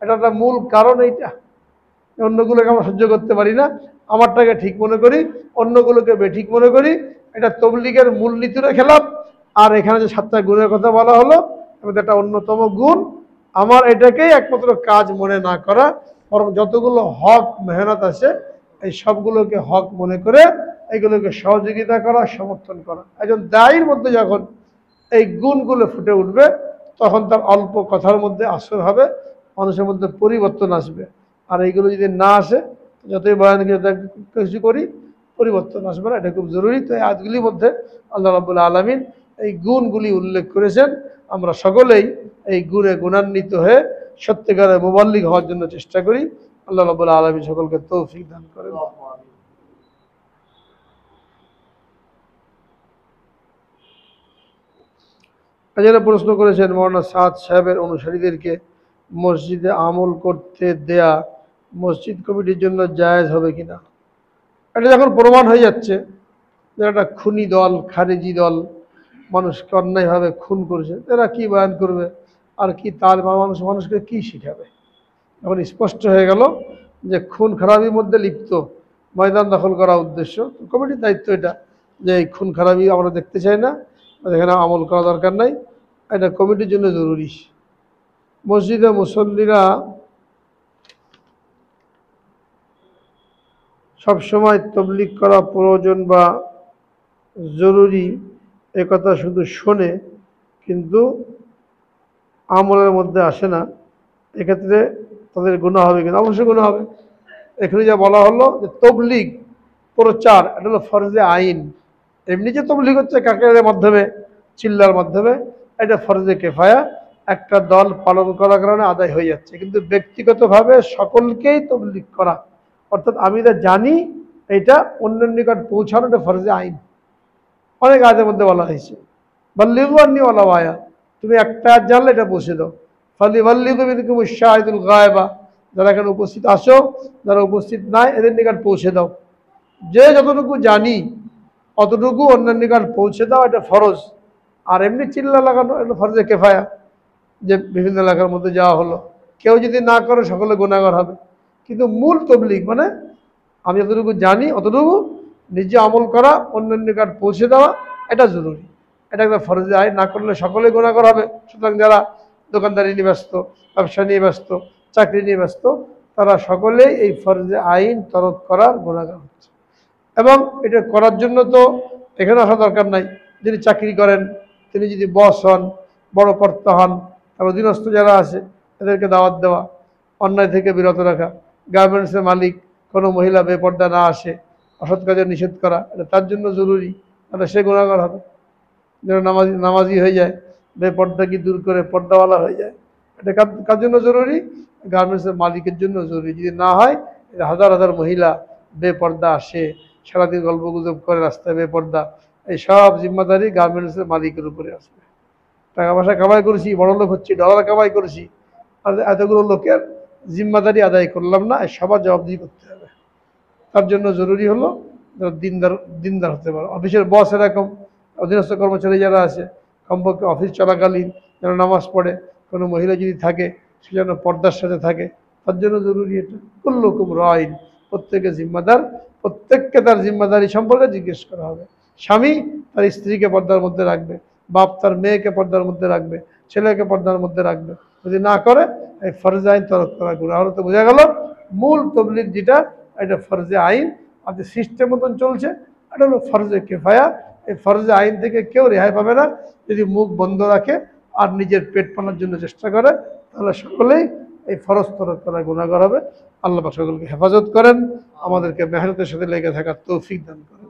এটা একটা মূল কারণ। এইটা অন্যগুলোকে আমরা সহ্য করতে পারি না, আমারটাকে ঠিক মনে করি, অন্যগুলোকে বেঠিক মনে করি। এটা তবলীগের মূলনীতির খেলাফ। আর এখানে যে 7টা গুণের কথা বলা হলো, এর একটা অন্যতম গুণ আমার এটাকেই একমাত্র কাজ মনে না করা, বরং যতগুলো হক মেহনত আছে এই সবগুলোকে হক মনে করে এগুলোকে সহযোগিতা করা, সমর্থন করা। একজন দায়ীর মধ্যে যখন এই গুণগুলো ফুটে উঠবে, তখন তার অল্প কথার মধ্যে আসর হবে, মানুষের মধ্যে পরিবর্তন আসবে। আর এইগুলো যদি না আসে, যতই বয়ান কিছু করি, পরিবর্তন আসবে না। এটা খুব জরুরি। তো এই আয়াতগুলির মধ্যে আল্লাহ রাব্বুল আলামিন এই গুণগুলি উল্লেখ করেছেন। আমরা সকলেই এই গুণে গুণান্বিত হয়ে সত্যিকারের মুবাল্লিগ হওয়ার জন্য চেষ্টা করি। আল্লাহ রাব্বুল আলামিন সকলকে তৌফিক দান করেন। এজন্য প্রশ্ন করেছেন, মৌলানা সাদ সাহেবের অনুসারীদেরকে মসজিদে আমল করতে দেয়া মসজিদ কমিটির জন্য জায়েজ হবে কিনা? এটা যখন প্রমাণ হয়ে যাচ্ছে যে একটা খুনি দল, খারেজি দল মানুষকে অন্যায়ভাবে খুন করছে, এরা কি বয়ান করবে আর কি তার মানুষকে কি শিখাবে? এখন স্পষ্ট হয়ে গেল যে খুন খারাপির মধ্যে লিপ্ত, ময়দান দখল করা উদ্দেশ্য। কমিটির দায়িত্ব এটা, যে এই খুন খারাপি আমরা দেখতে চাই না, এখানে আমল করা দরকার নাই, এটা কমিটির জন্য জরুরি। মসজিদে মুসল্লিরা সবসময় তবলিগ করা প্রয়োজন বা জরুরি একথা শুধু শোনে কিন্তু আমলের মধ্যে আসে না, এক্ষেত্রে তাদের গুনাহ হবে কিনা? অবশ্যই গুনাহ হবে। এখানে যা বলা হলো যে তবলিগ প্রচার, এটা হলো ফরজে আইন। এমনি যে তবলিগ হচ্ছে কাকের মাধ্যমে, চিল্লার মাধ্যমে, এটা ফরজে কেফায়া, একটা দল পালন করার কারণে আদায় হয়ে যাচ্ছে। কিন্তু ব্যক্তিগতভাবে সকলকেই তবলিগ করা, অর্থাৎ আমি যা জানি এটা অন্যের নিকট পৌঁছানো, এটা ফরজে আইন। অনেক আয়াতের মধ্যে বলা হয়েছে বাল্লিগু আন্নী ওয়ালাউ আয়া, তুমি একটা আয়াত জানলে এটা পৌঁছে দাও। ফালিবাল্লিগু মিনকুম আশ-শাহিদুল গায়বা, যারা এখানে উপস্থিত আসো, যারা উপস্থিত নাই, এদের নিকট পৌঁছে দাও। যে যতটুকু জানি অতটুকু অন্যের নিকট পৌঁছে দাও, এটা ফরজ। আর এমনি চিল্লা লাগানো এটা ফরজে কেফায়া, যে বিভিন্ন এলাকার মধ্যে যাওয়া হলো, কেউ যদি না করে সকলে গুনাহগার হবে। কিন্তু মূল তবলিগ মানে আমি যতটুকু জানি অতটুকু নিজে আমল করা, অন্যের নিকট পৌঁছে দেওয়া, এটা জরুরি। এটা একটা ফরজে আইন, না করলে সকলে গুনাহগার হবে। সুতরাং যারা দোকানদারি নিয়ে ব্যস্ত, ব্যবসা নিয়ে ব্যস্ত, চাকরি নিয়ে ব্যস্ত, তারা সকলেই এই ফরজে আইন তরক করার গুনাহগার হচ্ছে। এবং এটা করার জন্য তো এখানে আসা দরকার নাই। যিনি চাকরি করেন, তিনি যদি বস হন, বড় কর্তা হন, তার অধীনস্থ যারা আছে এদেরকে দাওয়াত দেওয়া, অন্যায় থেকে বিরত রাখা। গার্মেন্টসের মালিক কোনো মহিলা বেপর্দা না আসে, অসৎ কাজে নিষেধ করা, এটা তার জন্য জরুরি, তাহলে সে গুনাহগার হবে। যেন নামাজি হয়ে যায়, বেপর্দাকে দূর করে পর্দাওয়ালা হয়ে যায়, এটা কার জন্য জরুরি? গার্মেন্টসের মালিকের জন্য জরুরি। যদি না হয়, হাজার হাজার মহিলা বেপর্দা আসে, সারাদিন গল্প গুজব করে, রাস্তায় বেপর্দা, এই সব জিম্মাদারি গার্মেন্টসের মালিকের উপরে আসবে। টাকা পয়সা কামাই করেছি, বড় লোক হচ্ছি, ডলার কামাই করেছি, আর এতগুলো লোকের জিম্মাদারি আদায় করলাম না, সবার জবাবদিহি করতে হবে। তার জন্য জরুরি হলো দিনদার হতে পারে। অফিসের বস এরকম, অধীনস্থ কর্মচারী যারা আছে, কমপক্ষে অফিস চলাকালীন যেন নামাজ পড়ে, কোনো মহিলা যদি থাকে সে যেন পর্দার সাথে থাকে, তার জন্য জরুরি এটা। কুল্লুকুম রাইন, প্রত্যেকে জিম্মাদার, প্রত্যেককে তার জিম্মাদারি সম্পর্কে জিজ্ঞেস করা হবে। স্বামী তার স্ত্রীকে পর্দার মধ্যে রাখবে, বাপ তার মেয়েকে পর্দার মধ্যে রাখবে, ছেলেকে পর্দার মধ্যে রাখবে। যদি না করে, এই ফরজে আইন তরক করা গুনাহ। তো বোঝা গেল মূল তবলিগ যেটা, এটা ফরজে আইন। আর যে সিস্টেম মতন চলছে, এটা হলো ফরজে কেফায়া। এই ফরজে আইন থেকে কেউ রেহাই পাবে না। যদি মুখ বন্ধ রাখে আর নিজের পেট পানার জন্য চেষ্টা করে, তাহলে সকলেই এই ফরজ তরক করা গুনাহগার হবে। আল্লাহ পাক সকলকে হেফাজত করেন, আমাদেরকে মেহনতের সাথে লেগে থাকার তৌফিক দান করেন।